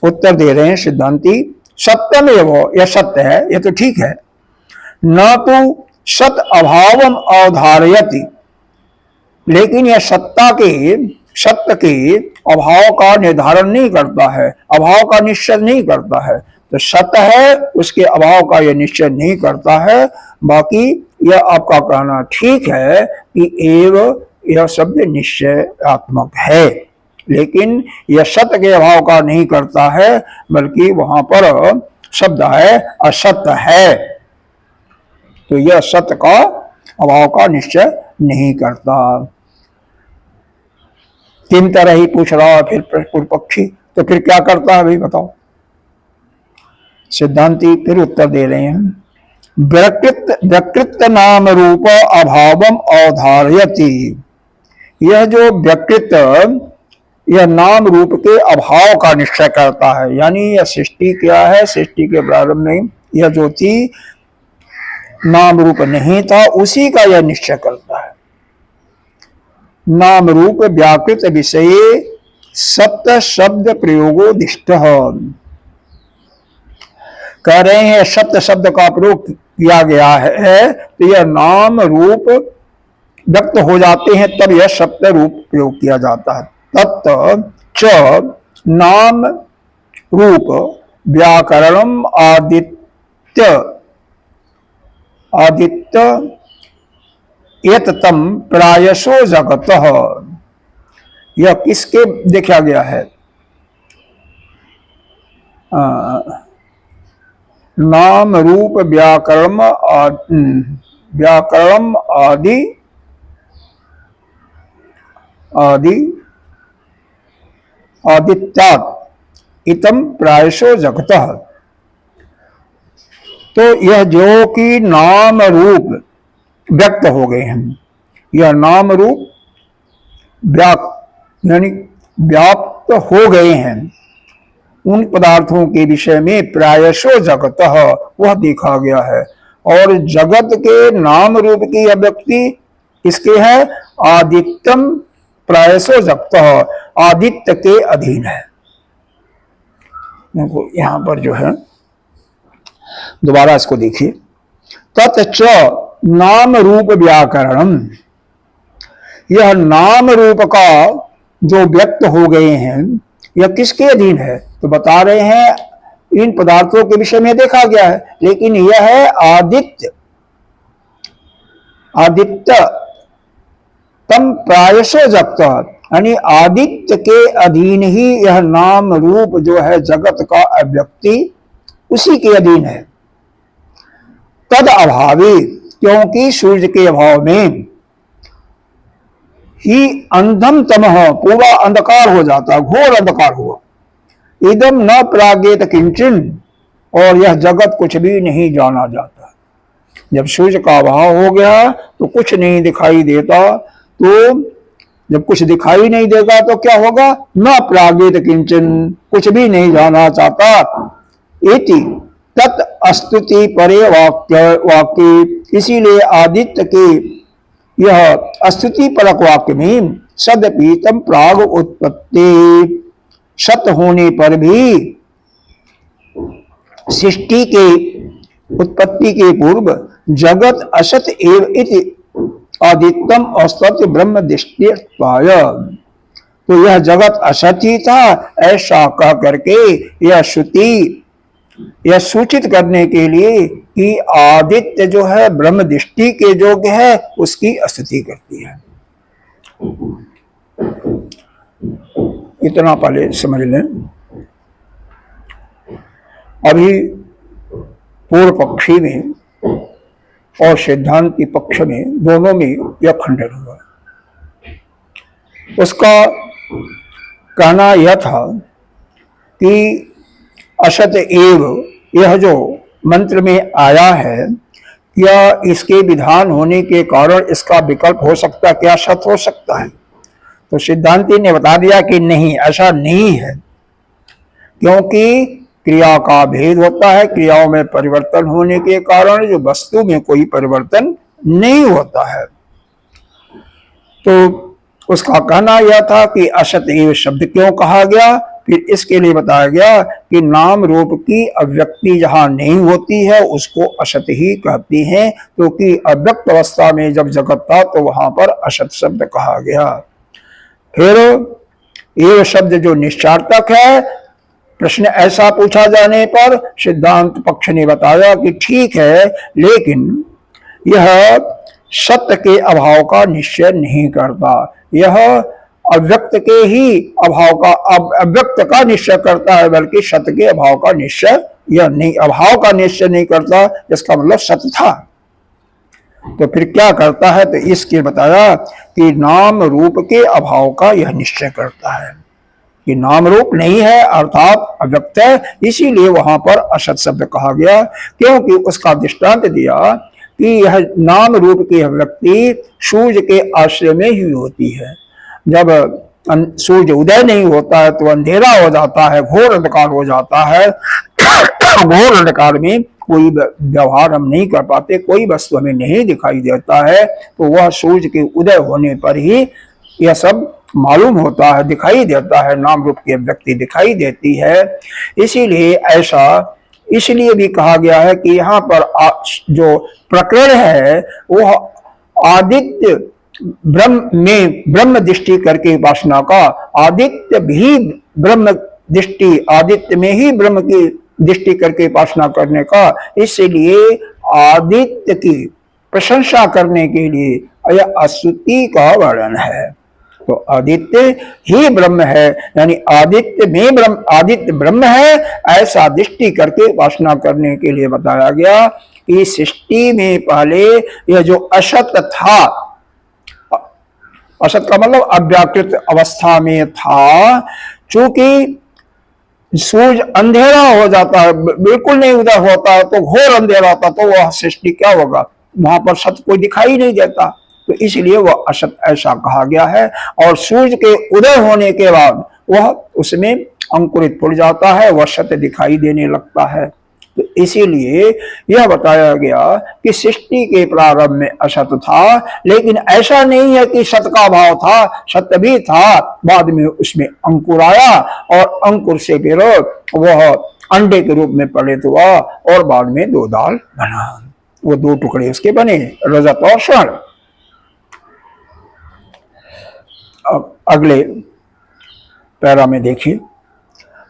उत्तर दे रहे हैं, सिद्धांति सत्यम एवं, यह सत्य है, यह तो ठीक है, न तो सत अभावम अवधारयति, लेकिन यह सत्ता के, सत्य के अभाव का निर्धारण नहीं करता है, अभाव का निश्चय नहीं करता है। तो सत्य है, उसके अभाव का यह निश्चय नहीं करता है। बाकी यह आपका कहना ठीक है कि एव यह शब्द निश्चयात्मक है, लेकिन यह सत्य के अभाव का नहीं करता है, बल्कि वहां पर शब्द है असत्य है, तो यह सत्य का अभाव का निश्चय नहीं करता। तीन तरह ही पूछ रहा है फिर पूर्व पक्षी, तो फिर क्या करता है भाई बताओ? सिद्धांति फिर उत्तर दे रहे हैं, व्यकृत नाम रूप अभावम अवधारयति, यह जो व्यकृत, यह नाम रूप के अभाव का निश्चय करता है। यानी यह सृष्टि क्या है, सृष्टि के प्रारंभ में यह जो थी नाम रूप नहीं था, उसी का यह निश्चय करता है। नाम रूप व्याकृत विषय सत्य शब्द प्रयोगो दिष्ट, कह रहे हैं सत्य शब्द का प्रयोग किया गया है, तो यह नाम रूप व्यक्त हो जाते हैं तब यह सप्त रूप प्रयोग किया जाता है। तत् च नाम रूप व्याकरणम आदित्य आदित्य एततम प्रायशो जगतः। यह किसके देखा गया है? नाम रूप व्याकरण आदि आदि आदित्यात् इतम प्रायशो जगतः। तो यह जो कि नाम रूप व्यक्त हो गए हैं, यह नाम रूप यानी व्याप्त हो गए हैं, उन पदार्थों के विषय में प्रायशो जगतः वह देखा गया है। और जगत के नाम रूप की अभिव्यक्ति इसके है आदित्यम प्रायशो जगतः, आदित्य के अधीन है। देखो यहां पर जो है दोबारा इसको देखिए, तत् नाम रूप व्याकरणम, यह नाम रूप का जो व्यक्त हो गए हैं यह किसके अधीन है? तो बता रहे हैं इन पदार्थों के विषय में देखा गया है, लेकिन यह है आदित्य आदित्य तम प्रायशो जगत, यानी आदित्य के अधीन ही यह नाम रूप जो है जगत का अभिव्यक्ति उसी के अधीन है। तद अभावी, क्योंकि सूर्य के अभाव में ही अंधम तमह, पूरा अंधकार हो जाता, घोर अंधकार हुआ। इदम न प्रागेत किंचन, और यह जगत कुछ भी नहीं जाना जाता। जब सूर्य का अभाव हो गया तो कुछ नहीं दिखाई देता, तो जब कुछ दिखाई नहीं देगा तो क्या होगा? न प्रागेत किंचन, कुछ भी नहीं जाना चाहता। इति तत् अस्तुति परे वाक्य, इसीलिए आदित्य के यह अस्तुति परक वाक्य में सदपीतम प्राग उत्पत्ति, सत होने पर भी सृष्टि के उत्पत्ति के पूर्व जगत असत एव इति आदित्यम असत ब्रह्म दृष्टित्वाय, तो यह जगत असत ही था ऐसा कह करके यह सूचित करने के लिए कि आदित्य जो है ब्रह्म दृष्टि के योग्य है उसकी स्तुति करती है। इतना पहले समझ लें। अभी पूर्व पक्षी में और सिद्धांती पक्ष में दोनों में यह खंडन हुआ। उसका कहना यह था कि असत एव, यह जो मंत्र में आया है, क्या इसके विधान होने के कारण इसका विकल्प हो सकता है? क्या सत हो सकता है? तो सिद्धांती ने बता दिया कि नहीं, ऐसा नहीं है, क्योंकि क्रिया का भेद होता है। क्रियाओं में परिवर्तन होने के कारण जो वस्तु में कोई परिवर्तन नहीं होता है। तो उसका कहना यह था कि असत एव शब्द क्यों कहा गया? फिर इसके लिए बताया गया कि नाम रूप की अभिव्यक्ति जहां नहीं होती है उसको असत ही कहती हैं, क्योंकि अव्यक्त अवस्था में जब जगत था तो वहां पर असत शब्द कहा गया। फिर ये शब्द जो निश्चार्थक है, प्रश्न ऐसा पूछा जाने पर सिद्धांत पक्ष ने बताया कि ठीक है, लेकिन यह सत्य के अभाव का निश्चय नहीं करता, यह अव्यक्त के ही अभाव का अव्यक्त का निश्चय करता है, बल्कि सत्य के अभाव का निश्चय यह नहीं, अभाव का निश्चय नहीं करता, जिसका मतलब सत्य था। तो फिर क्या करता है? तो इसके बताया कि नाम रूप के अभाव का यह निश्चय करता है कि नाम रूप नहीं है अर्थात अव्यक्त है, इसीलिए वहां पर असत शब्द कहा गया। क्योंकि उसका दृष्टांत दिया कि यह नाम रूप की अभिव्यक्ति सूर्य के आश्रय में ही होती है। जब सूर्य उदय नहीं होता है तो अंधेरा हो जाता है, घोर अंधकार हो जाता है। घोर अंधकार में कोई व्यवहार हम नहीं कर पाते, कोई वस्तु हमें नहीं दिखाई देता है, तो वह सूर्य के उदय होने पर ही यह सब मालूम होता है, दिखाई देता है, नाम रूप की अभिव्यक्ति दिखाई देती है। इसीलिए ऐसा इसलिए भी कहा गया है कि यहाँ पर जो प्रकरण है वह आदित्य ब्रह्म में ब्रह्म दृष्टि करके उपासना का, आदित्य भी ब्रह्म दृष्टि, आदित्य में ही ब्रह्म की दृष्टि करके उपासना करने का, इसलिए आदित्य की प्रशंसा करने के लिए यह अस्तुति का वर्णन है। तो आदित्य ही ब्रह्म है, यानी आदित्य में ब्रह्म, आदित्य ब्रह्म है, ऐसा दृष्टि करके उपासना करने के लिए बताया गया कि सृष्टि में पहले यह जो असत था, असत का मतलब अव्याकृत अवस्था में था, चूंकि सूरज अंधेरा हो जाता है, बिल्कुल नहीं उदय होता है, तो घोर अंधेरा होता, तो वह सृष्टि क्या होगा, वहां पर सत्य कोई दिखाई नहीं देता, तो इसलिए वह असत ऐसा कहा गया है। और सूर्य के उदय होने के बाद वह उसमें अंकुरित पड़ जाता है, वह सत्य दिखाई देने लगता है। तो इसीलिए यह बताया गया कि सृष्टि के प्रारंभ में असत था, लेकिन ऐसा नहीं है कि सत का भाव था, सत्य भी था, बाद में उसमें अंकुर आया और अंकुर से फिर वह अंडे के रूप में परिणत हुआ और बाद में दो दाल बना, वो दो टुकड़े उसके बने, रजत और स्वर्ण। अब अगले पैरा में देखिए,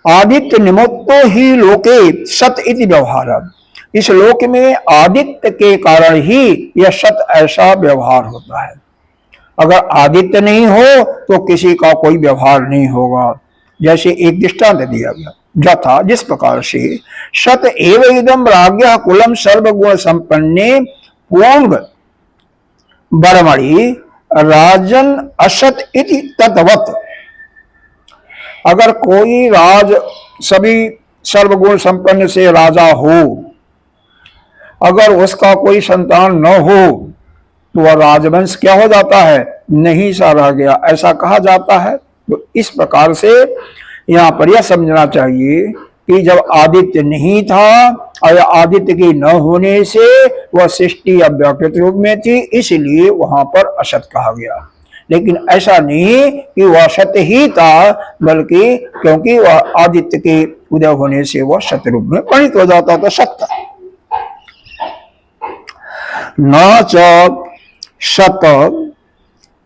आदित्य निमित्तो ही लोके सत इति व्यवहार, इस लोक में आदित्य के कारण ही यह सत ऐसा व्यवहार होता है। अगर आदित्य नहीं हो तो किसी का कोई व्यवहार नहीं होगा। जैसे एक दृष्टांत दिया गया, यथा जिस प्रकार से सत एव इदम राज्ञ कुलम सर्वगुण संपन्ने पूर्व बर्मणि राजन असत इति तद्वत्, अगर कोई राज सभी सर्वगुण संपन्न से राजा हो, अगर उसका कोई संतान न हो तो वह राजवंश क्या हो जाता है, नहीं सा रह गया, ऐसा कहा जाता है। तो इस प्रकार से यहाँ पर यह समझना चाहिए कि जब आदित्य नहीं था और आदित्य के न होने से वह सृष्टि अव्याकृत रूप में थी, इसलिए वहां पर असत कहा गया। लेकिन ऐसा नहीं कि वह सत्य ही था, बल्कि क्योंकि वह आदित्य के उदय होने से वह सत्य रूप में परिणत हो जाता था, सत्य। न च सत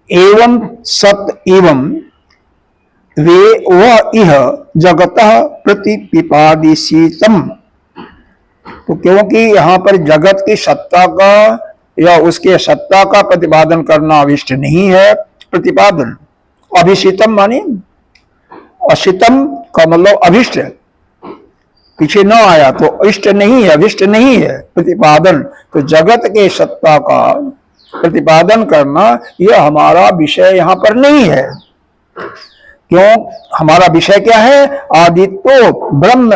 एवं सत एवं वे वह इह जगतः प्रतिपिपादिशीतम, तो क्योंकि यहाँ पर जगत की सत्ता का या उसके सत्ता का प्रतिपादन करना अभिष्ट नहीं है। प्रतिपादन, अभिषितम माने अशितम का मतलब अभिष्ट, पीछे न आया तो इष्ट नहीं है, अभिष्ट नहीं है, प्रतिपादन। तो जगत के सत्ता का प्रतिपादन करना यह हमारा विषय यहाँ पर नहीं है। क्यों, हमारा विषय क्या है, आदित्यो ब्रह्म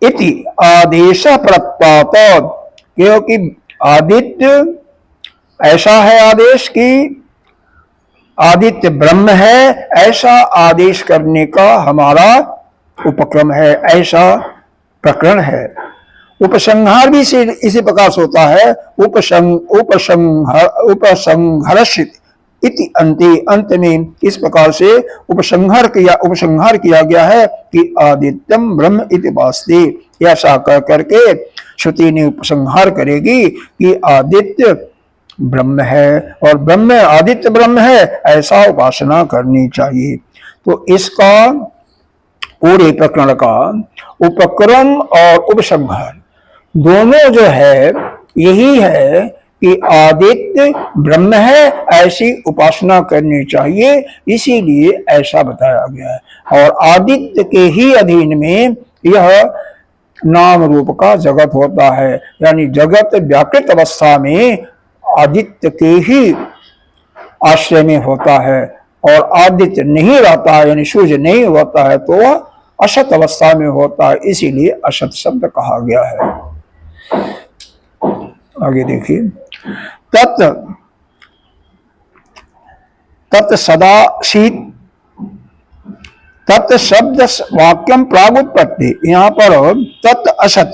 इति आदेश प्रत्यात, क्योंकि आदित्य ऐसा है आदेश की आदित्य ब्रह्म है, ऐसा आदेश करने का हमारा उपक्रम है, ऐसा प्रकरण है। उपसंहार भी इसी प्रकार से होता है, उपसंहर्षित इति अंते, अंत में इस प्रकार से उपसंहार किया गया है कि आदित्यम ब्रह्म इति वास्ते, ऐसा कह करके श्रुति ने उपसंहार करेगी कि आदित्य ब्रह्म है और ब्रह्म आदित्य ब्रह्म है, ऐसा उपासना करनी चाहिए। तो इसका पूरे प्रकरण का उपक्रम और उपसंहार दोनों जो है यही है कि आदित्य ब्रह्म है, ऐसी उपासना करनी चाहिए, इसीलिए ऐसा बताया गया है। और आदित्य के ही अधीन में यह नाम रूप का जगत होता है, यानी जगत व्याकृत अवस्था में आदित्य के ही आश्रय में होता है, और आदित्य नहीं रहता है यानी सूर्य नहीं होता है तो वह असत अवस्था में होता है, इसीलिए असत शब्द कहा गया है। आगे देखिए, तत् सदा शीत, तत् शब्द वाक्यम प्रागुत्पत्ति, यहाँ पर तत् असत,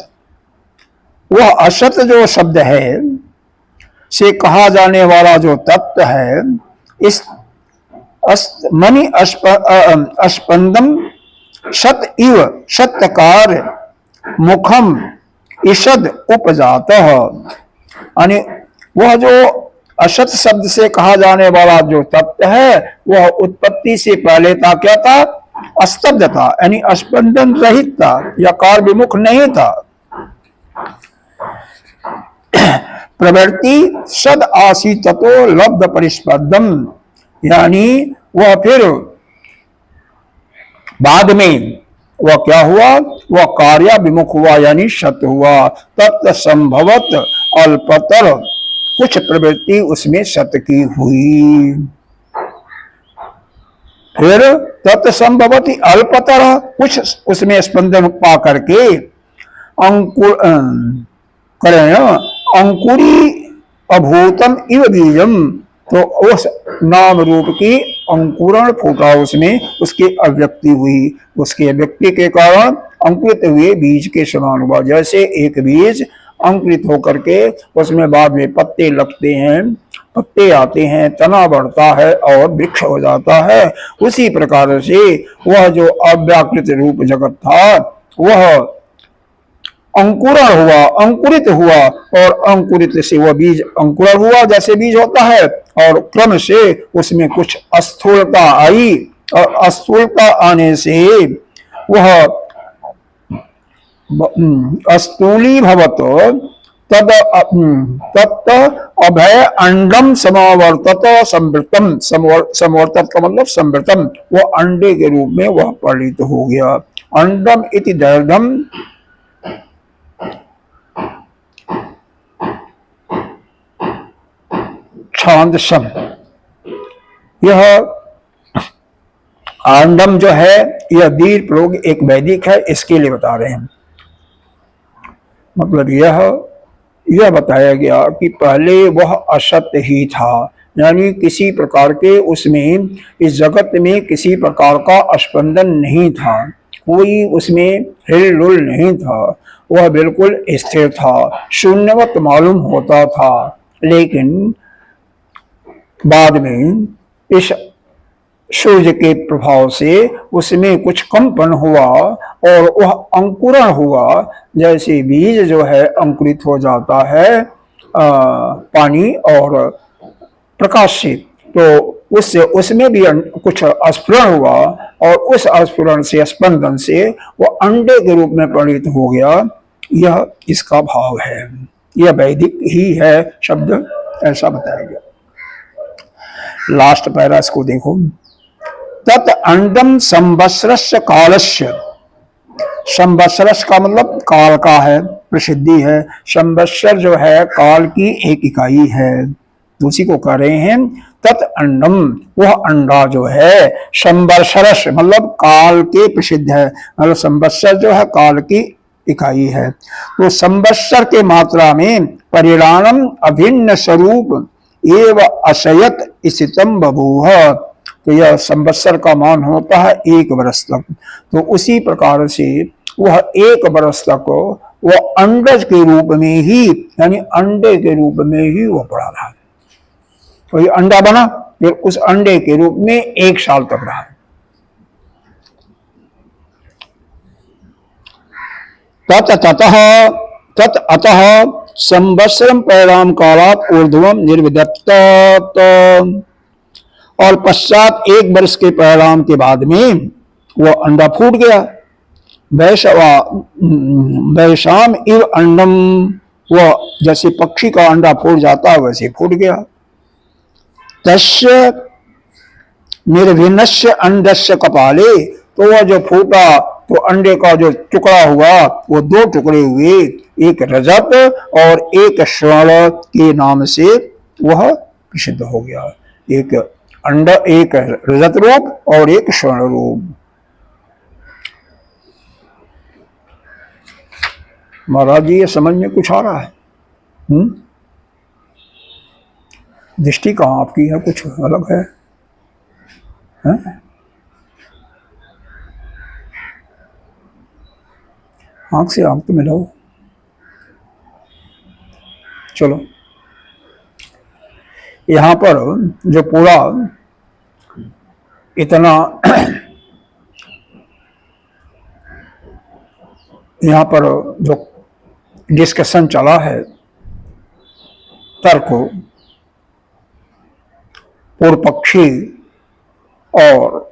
वह असत जो शब्द है से कहा जाने वाला जो तत्व है, इस मणि अस्पंदम सत इव सत्यकार मुखम ईषद उपजात, यानी वह जो असत शब्द से कहा जाने वाला जो तत्व है वह उत्पत्ति से पहले था, क्या था? अस्तब्ध था, यानी स्पंदन रहित था या कार्य विमुख नहीं था। प्रवृत्ति सद आसीत तो लब्ध परिस्पर्धम, यानी वह फिर बाद में वह क्या हुआ? वह कार्य विमुख हुआ, यानी सत हुआ। तत् संभवत अल्पतर, कुछ प्रवृत्ति उसमें सत की हुई। फिर तत्संभवती अल्पतर, कुछ उसमें स्पंदन पा करके अंकुर करें अंकुरी अभूतम इव बीजम, तो उस नाम रूप की अंकुरण फूटा उसमें, उसकी अव्यक्ति हुई। उसके अव्यक्ति के कारण अंकुरित हुए बीज के समान हुआ। जैसे एक बीज अंकुरित होकर के उसमें बाद में पत्ते लगते हैं, पत्ते आते हैं, तना बढ़ता है और वृक्ष हो जाता है, उसी प्रकार से वह जो अव्याकृत रूप जगत था वह अंकुरण हुआ, अंकुरित हुआ, और अंकुरित से वह बीज अंकुरण हुआ जैसे बीज होता है, और क्रम से उसमें कुछ स्थूलता आई, और स्थूलता आने से वह स्थूलीभवत तद तत् अभय अंडम समावर्तत संवृतम, संवर्तत का मतलब संवृतम, वो अंडे के रूप में वह परिणित हो गया। अंडम इति दैर्घ्यम छांदसम, यह आंडम जो है यह दीर्घ प्रयोग एक वैदिक है, इसके लिए बता रहे हैं। मतलब यह बताया गया कि पहले वह असत्य ही था, यानी किसी प्रकार के उसमें, इस जगत में किसी प्रकार का स्पंदन नहीं था, कोई उसमें हिलडुल नहीं था, वह बिल्कुल स्थिर था, शून्यवत मालूम होता था। लेकिन बाद में इस सूर्य के प्रभाव से उसमें कुछ कंपन हुआ और वह अंकुरण हुआ, जैसे बीज जो है अंकुरित हो जाता है पानी और प्रकाश से, तो उससे उसमें भी कुछ स्फुरण हुआ, और उस स्फुरण से, स्पंदन से वह अंडे के रूप में परिणित हो गया। यह इसका भाव है, यह वैदिक ही है शब्द, ऐसा बताया गया। लास्ट पैरा इसको देखो। तत् अंडम संवत्सरस्य कालस्य, संवत्सरस का मतलब काल का है, प्रसिद्धि है। संवत्सर जो है काल की एक इकाई है, उसी को कह रहे हैं तत् अंडम, वह अंडा जो है संवत्सरस मतलब काल के प्रसिद्ध है, मतलब संवत्सर जो है काल की इकाई है। तो संवत्सर के मात्रा में परिणाम अभिन्न स्वरूप एव अशयत स्थितम बभूव, तो यह संवत्सर का मान होता है 1 वर्ष तक। तो उसी प्रकार से वह 1 वर्ष तक वह अंडज के रूप में ही, यानी अंडे के रूप में ही वह पड़ा रहा। तो ये अंडा बना, फिर उस अंडे के रूप में 1 साल तक रहा। तत् अतः संवत्सरम परिणाम कालात ऊर्ध्वम निर्विदत्त, और पश्चात 1 वर्ष के परिणाम के बाद में वह अंडा फूट गया। वैशाम इव अंडम, वह जैसे पक्षी का अंडा फूट जाता है वैसे फूट गया। तस्य निर्भिन्नस्य अंडस्य कपाले, तो वह जो फूटा तो अंडे का जो टुकड़ा हुआ वो 2 टुकड़े हुए, एक रजत और एक स्वर्ण के नाम से वह प्रसिद्ध हो गया। एक अंडा, एक रजत रूप और एक स्वर्ण रूप। महाराज जी ये समझ में कुछ आ रहा है? दृष्टि कहाँ आपकी है, कुछ अलग है? आंख से आंख तो मिलाओ। चलो, यहां पर जो पूरा इतना यहां पर जो डिस्कशन चला है, तर्क पूर्व पक्षी और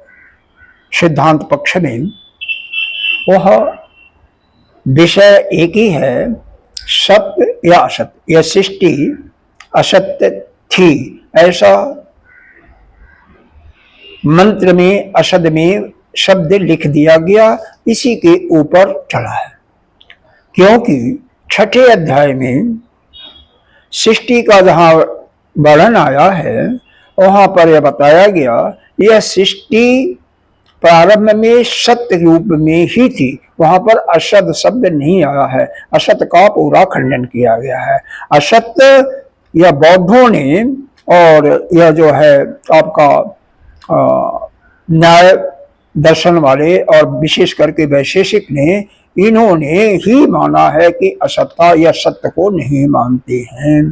सिद्धांत पक्ष में वह विषय एक ही है, सत्य या असत्य। यह सृष्टि असत्य थी ऐसा मंत्र में असद में शब्द लिख दिया गया, इसी के ऊपर चला है। क्योंकि छठे अध्याय में सृष्टि का जहां वर्णन आया है वहां पर यह बताया गया यह सृष्टि प्रारंभ में सत्य रूप में ही थी, वहां पर असत शब्द नहीं आया है। असत का पूरा खंडन किया गया है। असत्य यह बौद्धों ने और यह जो है आपका न्याय दर्शन वाले और विशेष करके वैशेषिक ने, इन्होंने ही माना है कि असत्ता या सत्य को नहीं मानते हैं।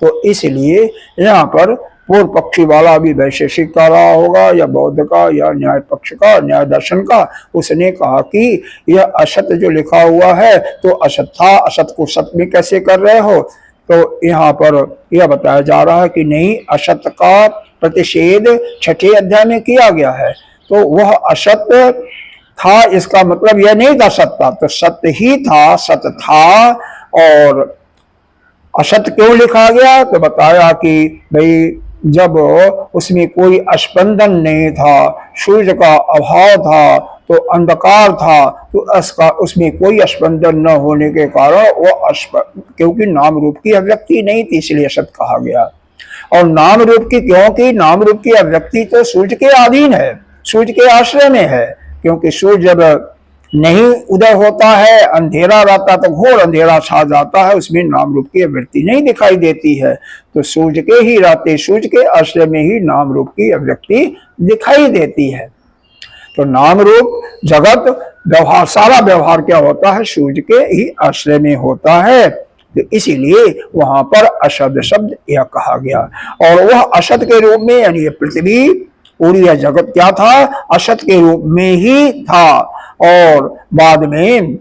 तो इसलिए यहाँ पर पूर्व पक्षी वाला भी वैशेषिक का रहा होगा या बौद्ध का या न्याय पक्ष का, न्याय दर्शन का। उसने कहा कि यह असत्य जो लिखा हुआ है तो असत था, असत को सत्य में कैसे कर रहे हो। तो यहाँ पर यह बताया जा रहा है कि नहीं, असत्य का प्रतिषेध छठे अध्याय में किया गया है। तो वह असत्य था, इसका मतलब यह नहीं था सत्ता, तो सत्य ही था, सत्य था। और असत्य क्यों लिखा गया तो बताया कि भाई जब उसमें कोई स्पंदन नहीं था, सूर्य का अभाव था, तो अंधकार था, तो उसमें कोई स्पंदन न होने के कारण वो क्योंकि नाम रूप की अभिव्यक्ति नहीं थी, इसलिए असत कहा गया। और नाम रूप की, क्योंकि नाम रूप की अभिव्यक्ति तो सूर्य के अधीन है, सूर्य के आश्रय में है। क्योंकि सूर्य जब नहीं उदय होता है, अंधेरा रहता तो घोर अंधेरा छा जाता है, उसमें नाम रूप की अभिव्यक्ति नहीं दिखाई देती है। तो सूर्य के ही रहते, सूर्य के आश्रय में ही नाम रूप की अभिव्यक्ति दिखाई देती है। तो नाम रूप जगत व्यवहार, सारा व्यवहार क्या होता है, सूर्य के ही आश्रय में होता है। तो इसीलिए वहां पर असद शब्द यह कहा गया। और वह असद के रूप में, यानी पृथ्वी पूरी यह जगत क्या था, असत के रूप में ही था। और बाद में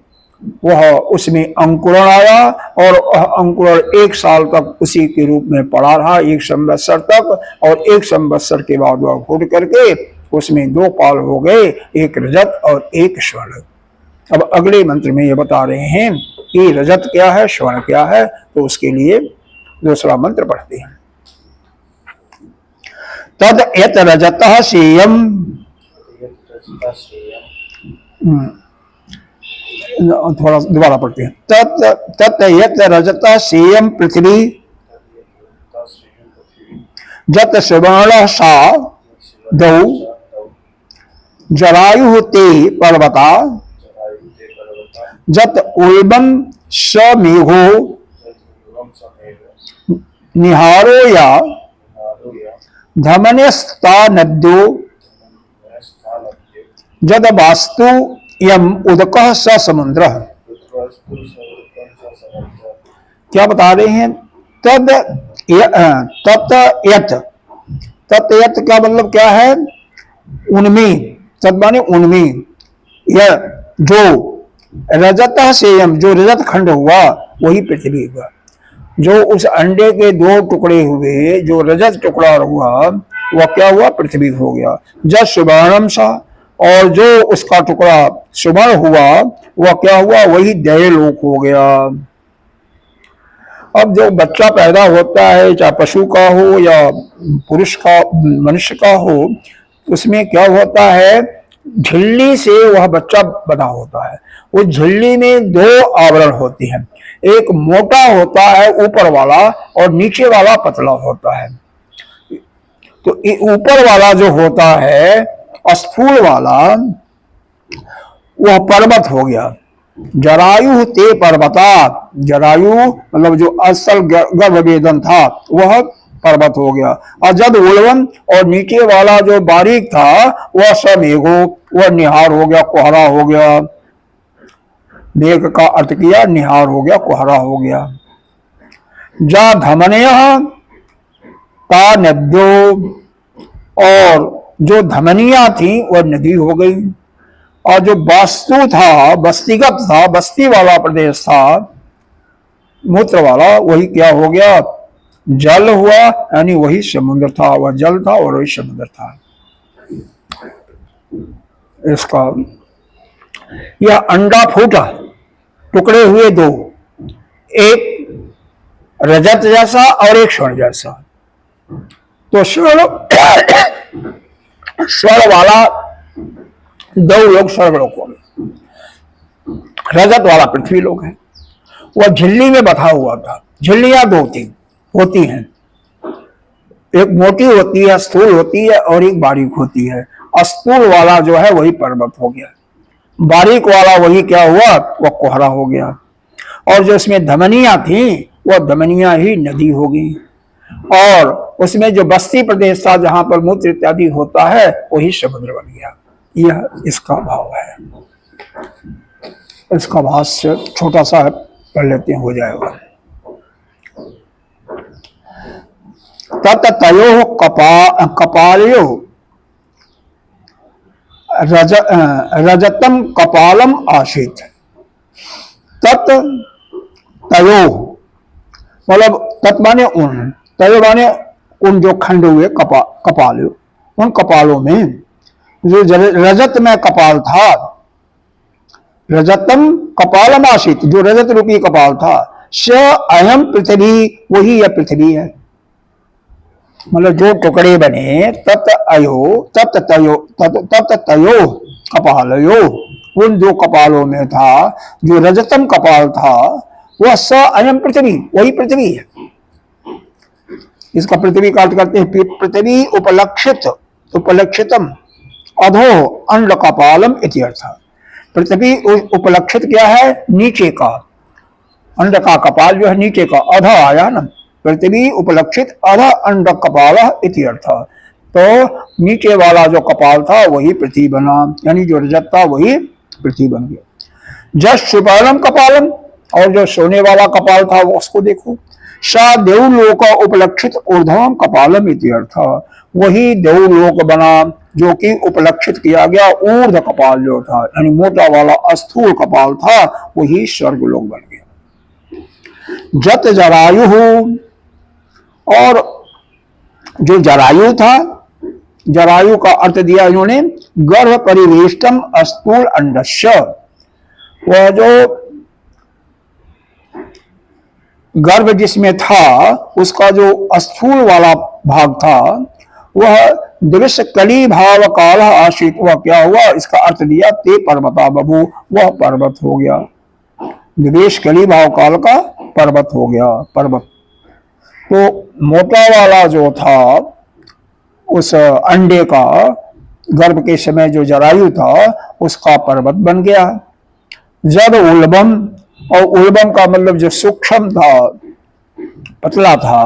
वह उसमें अंकुरण आया और अंकुरण 1 साल तक उसी के रूप में पड़ा रहा, 1 संवत्सर तक। और 1 संवत्सर के बाद वह फूट करके उसमें 2 पाल हो गए, एक रजत और एक स्वर्ण। अब अगले मंत्र में ये बता रहे हैं कि रजत क्या है, स्वर्ण क्या है। तो उसके लिए दूसरा मंत्र पढ़ते हैं। तद यत रजतः सेयम, थोड़ा दोबारा पढ़ते हैं। तत् यत रजतः सेयम पृथ्वी जत सुवर्ण सा दौ जरायु ते पर्वता जत उल्बम स मेघो निहारो या धमनेस्ता नद्यो जद वास्तु यम उदकः स समुद्र। क्या बता रहे हैं, तद यत, तत् यत का मतलब क्या है, उनमें, तद माने उनमें, यह जो रजतः सेयम, जो रजत खंड हुआ वही पृथ्वी हुआ। जो उस अंडे के 2 टुकड़े हुए, जो रजत टुकड़ा हुआ वह क्या हुआ, पृथ्वी हो गया। जब सुवर्णम सा, और जो उसका टुकड़ा सुवर्ण हुआ वह क्या हुआ, वही दैलोक हो गया। अब जो बच्चा पैदा होता है, चाहे पशु का हो या पुरुष का, मनुष्य का हो, उसमें क्या होता है, झिल्ली से वह बच्चा बना होता है। उस झिल्ली में 2 आवरण होते हैं, एक मोटा होता है ऊपर वाला और नीचे वाला पतला होता है। तो ऊपर वाला जो होता है स्थूल वाला, वह पर्वत हो गया। जरायु ते पर्वता, जरायु मतलब जो असल गर्भवेदन था वह पर्वत हो गया। और जब उल्बम, और नीचे वाला जो बारीक था वह समेघो, वह निहार हो गया, कोहरा हो गया। मेघ का अर्थ किया निहार हो गया, कोहरा हो गया। जा धमनय ता नद्यो, और जो धमनिया थी वह नदी हो गई। और जो वास्तु था, बस्तीगत था, बस्ती वाला प्रदेश था, मूत्र वाला, वही क्या हो गया, जल हुआ यानी वही समुद्र था, वह जल था और वही समुद्र था। इसका यह अंडा फूटा, टुकड़े हुए दो, एक रजत जैसा और एक स्वर्ण जैसा। तो स्वर्ण वाला दो लोग स्वर्ग लोगों में, रजत वाला पृथ्वी लोग है। वह झिल्ली में बधा हुआ था। झिल्लियां दो तीन होती हैं, एक मोटी होती है, स्थूल होती है, और एक बारीक होती है। स्थूल वाला जो है वही पर्वत हो गया, बारीक वाला वही क्या हुआ, वह कोहरा हो गया। और जो इसमें धमनियां थी वह धमनियां ही नदी हो गई। और उसमें जो बस्ती प्रदेश था जहां पर मूत्र इत्यादि होता है वही समुद्र बन गया। यह इसका भाव है। इसका भाष्य छोटा सा पढ़ लेते हैं, हो जाएगा। ततयो कपालयो रजतम कपालम आसीत। तत तयो मतलब तत् माने उन, तयो माने उन जो खंड हुए कपाल, उन कपालों में जो रजत में कपाल था, रजतम कपालम आसीत, जो रजत रूपी कपाल था, स अयम पृथ्वी, वही यह पृथ्वी है। मतलब जो टुकड़े बने, तत अयो तत तयो तत तयो कपालयो, उन दो कपालों में था जो रजतम कपाल था, वह स अयम पृथ्वी, वही पृथ्वी है। इसका पृथ्वी का अर्थ करते हैं पृथ्वी उपलक्षित, उपलक्षितम अधो अंड कपालम इति अर्थ। पृथ्वी उपलक्षित क्या है, नीचे का, अंड का कपाल जो है नीचे का, अधा आया ना, पृथ्वी उपलक्षित अध अंड कपाल इति अर्थ। तो नीचे वाला जो कपाल था वही पृथ्वी बना, यानी जो रजत था वही पृथ्वी बन गया। जस सुपालम कपालम, और जो सोने वाला कपाल था वो उसको देखो, सा देवलोक उपलक्षित ऊर्ध्वम कपालम इति अर्थ, वही देवलोक बना जो कि उपलक्षित किया गया ऊर्ध्व कपाल जो था, यानी मोटा वाला अस्थूल कपाल था, वही स्वर्गलोक बन गया। जत जरायु, और जो जरायु था, जरायु का अर्थ दिया इन्होंने गर्भ परिवेष्टम अस्थूल अंडस्य, वह जो गर्भ जिसमें था उसका जो अस्थूल वाला भाग था, वह दिवस कली भाव काल आशित, वह क्या हुआ, इसका अर्थ दिया ते पर्वता बभू, वह पर्वत हो गया। दिवेश कली भाव काल का पर्वत हो गया, पर्वत। तो मोटा वाला जो था उस अंडे का, गर्भ के समय जो जरायु था उसका पर्वत बन गया। जब उल्बम, और उल्बम का मतलब जो सूक्ष्म था, पतला था,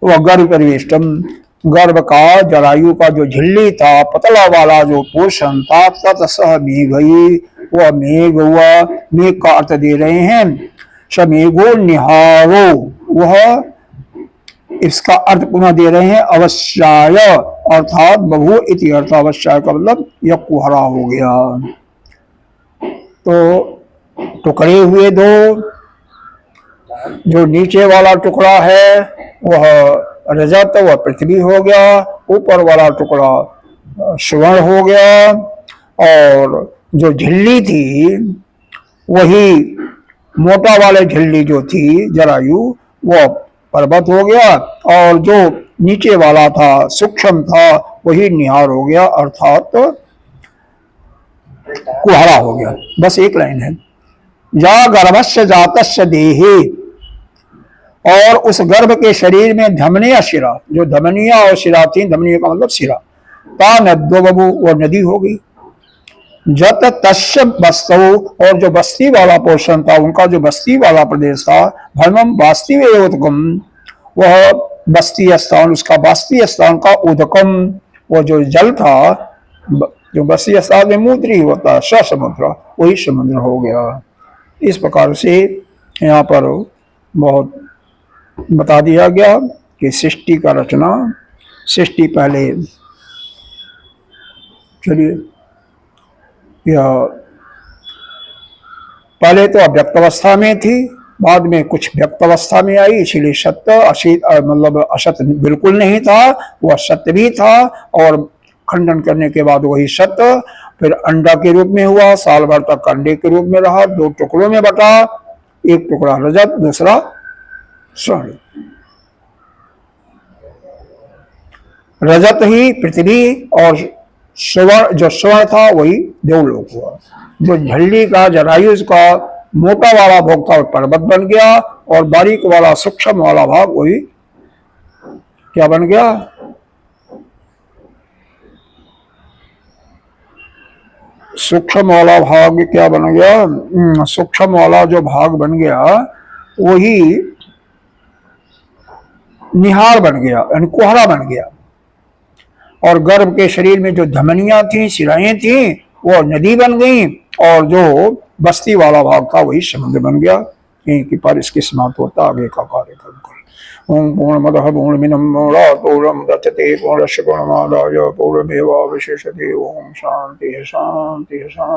वह गर्भ परिवेष्टम, गर्भ का जरायु का जो झिल्ली था, पतला वाला जो पोषण था, ततसह मेघई, वह मेघ हुआ। मेघ का अर्थ दे रहे हैं समेघो निहारो, वह इसका अर्थ पुनः दे रहे हैं अवश्याय, अर्थात बहु इति अर्थ। अवश्याय का मतलब यह कुहरा हो गया। तो टुकड़े हुए दो, जो नीचे वाला टुकड़ा है वह रजत, वह पृथ्वी हो गया, ऊपर वाला टुकड़ा स्वर्ण हो गया, और जो झिल्ली थी वही मोटा वाले झिल्ली जो थी जरायु, वह पर्वत हो गया, और जो नीचे वाला था सूक्ष्म था वही निहार हो गया, अर्थात कुहरा हो गया। बस एक लाइन है, या गर्भस्य जातस्य देहे, और उस गर्भ के शरीर में धमनिया शिरा, जो धमनिया और शिरा थी, धमनिया का मतलब शिरा, ता नद्यो बबू, वो नदी हो गई। जत तस्य बस्तौ, और जो बस्ती वाला पोर्शन था, उनका जो बस्ती वाला प्रदेश था, भरमम वास्तव उदकम, वह बस्ती स्थान, उसका बस्ती स्थान का उदकम, वो जो जल था, जो बस्ती स्थान में मूत्री होता है समुद्र, वही समुद्र हो गया। इस प्रकार से यहाँ पर बहुत बता दिया गया कि सृष्टि का रचना, सृष्टि पहले, चलिए यह पहले तो अव्यक्त अवस्था में थी, बाद में कुछ व्यक्त अवस्था में आई, इसीलिए सत्य मतलब असत बिल्कुल नहीं था, वह सत्य भी था। और खंडन करने के बाद वही सत्य फिर अंडा के रूप में हुआ, साल भर तक अंडे के रूप में रहा, दो टुकड़ों में बटा, एक टुकड़ा रजत, दूसरा स्वर्ण। रजत ही पृथ्वी और स्वर्ण, जो स्वर्ण था वही देवलोक हुआ। जो झल्ली का जरायुज का मोटा वाला भाग था पर्वत बन गया, और बारीक वाला सूक्ष्म वाला भाग वही क्या बन गया, सूक्ष्म वाला भाग क्या बन गया, सूक्ष्म वाला जो भाग बन गया वही निहार बन गया, यानी कोहरा बन गया। और गर्भ के शरीर में जो धमनियां थी, शिराएं थी, वो नदी बन गई, और जो बस्ती वाला भाग था वही समुद्र बन गया। यहीं की पर इसकी समाप्त होता, आगे का कार्यक्रम कर। ओम पूर्णमदः पूर्णमिदं पूर्णं दच्यते पूर्णस्य पूर्णमादाय पूर्णमेवावशिष्यते। ओम शांति शांति शांति।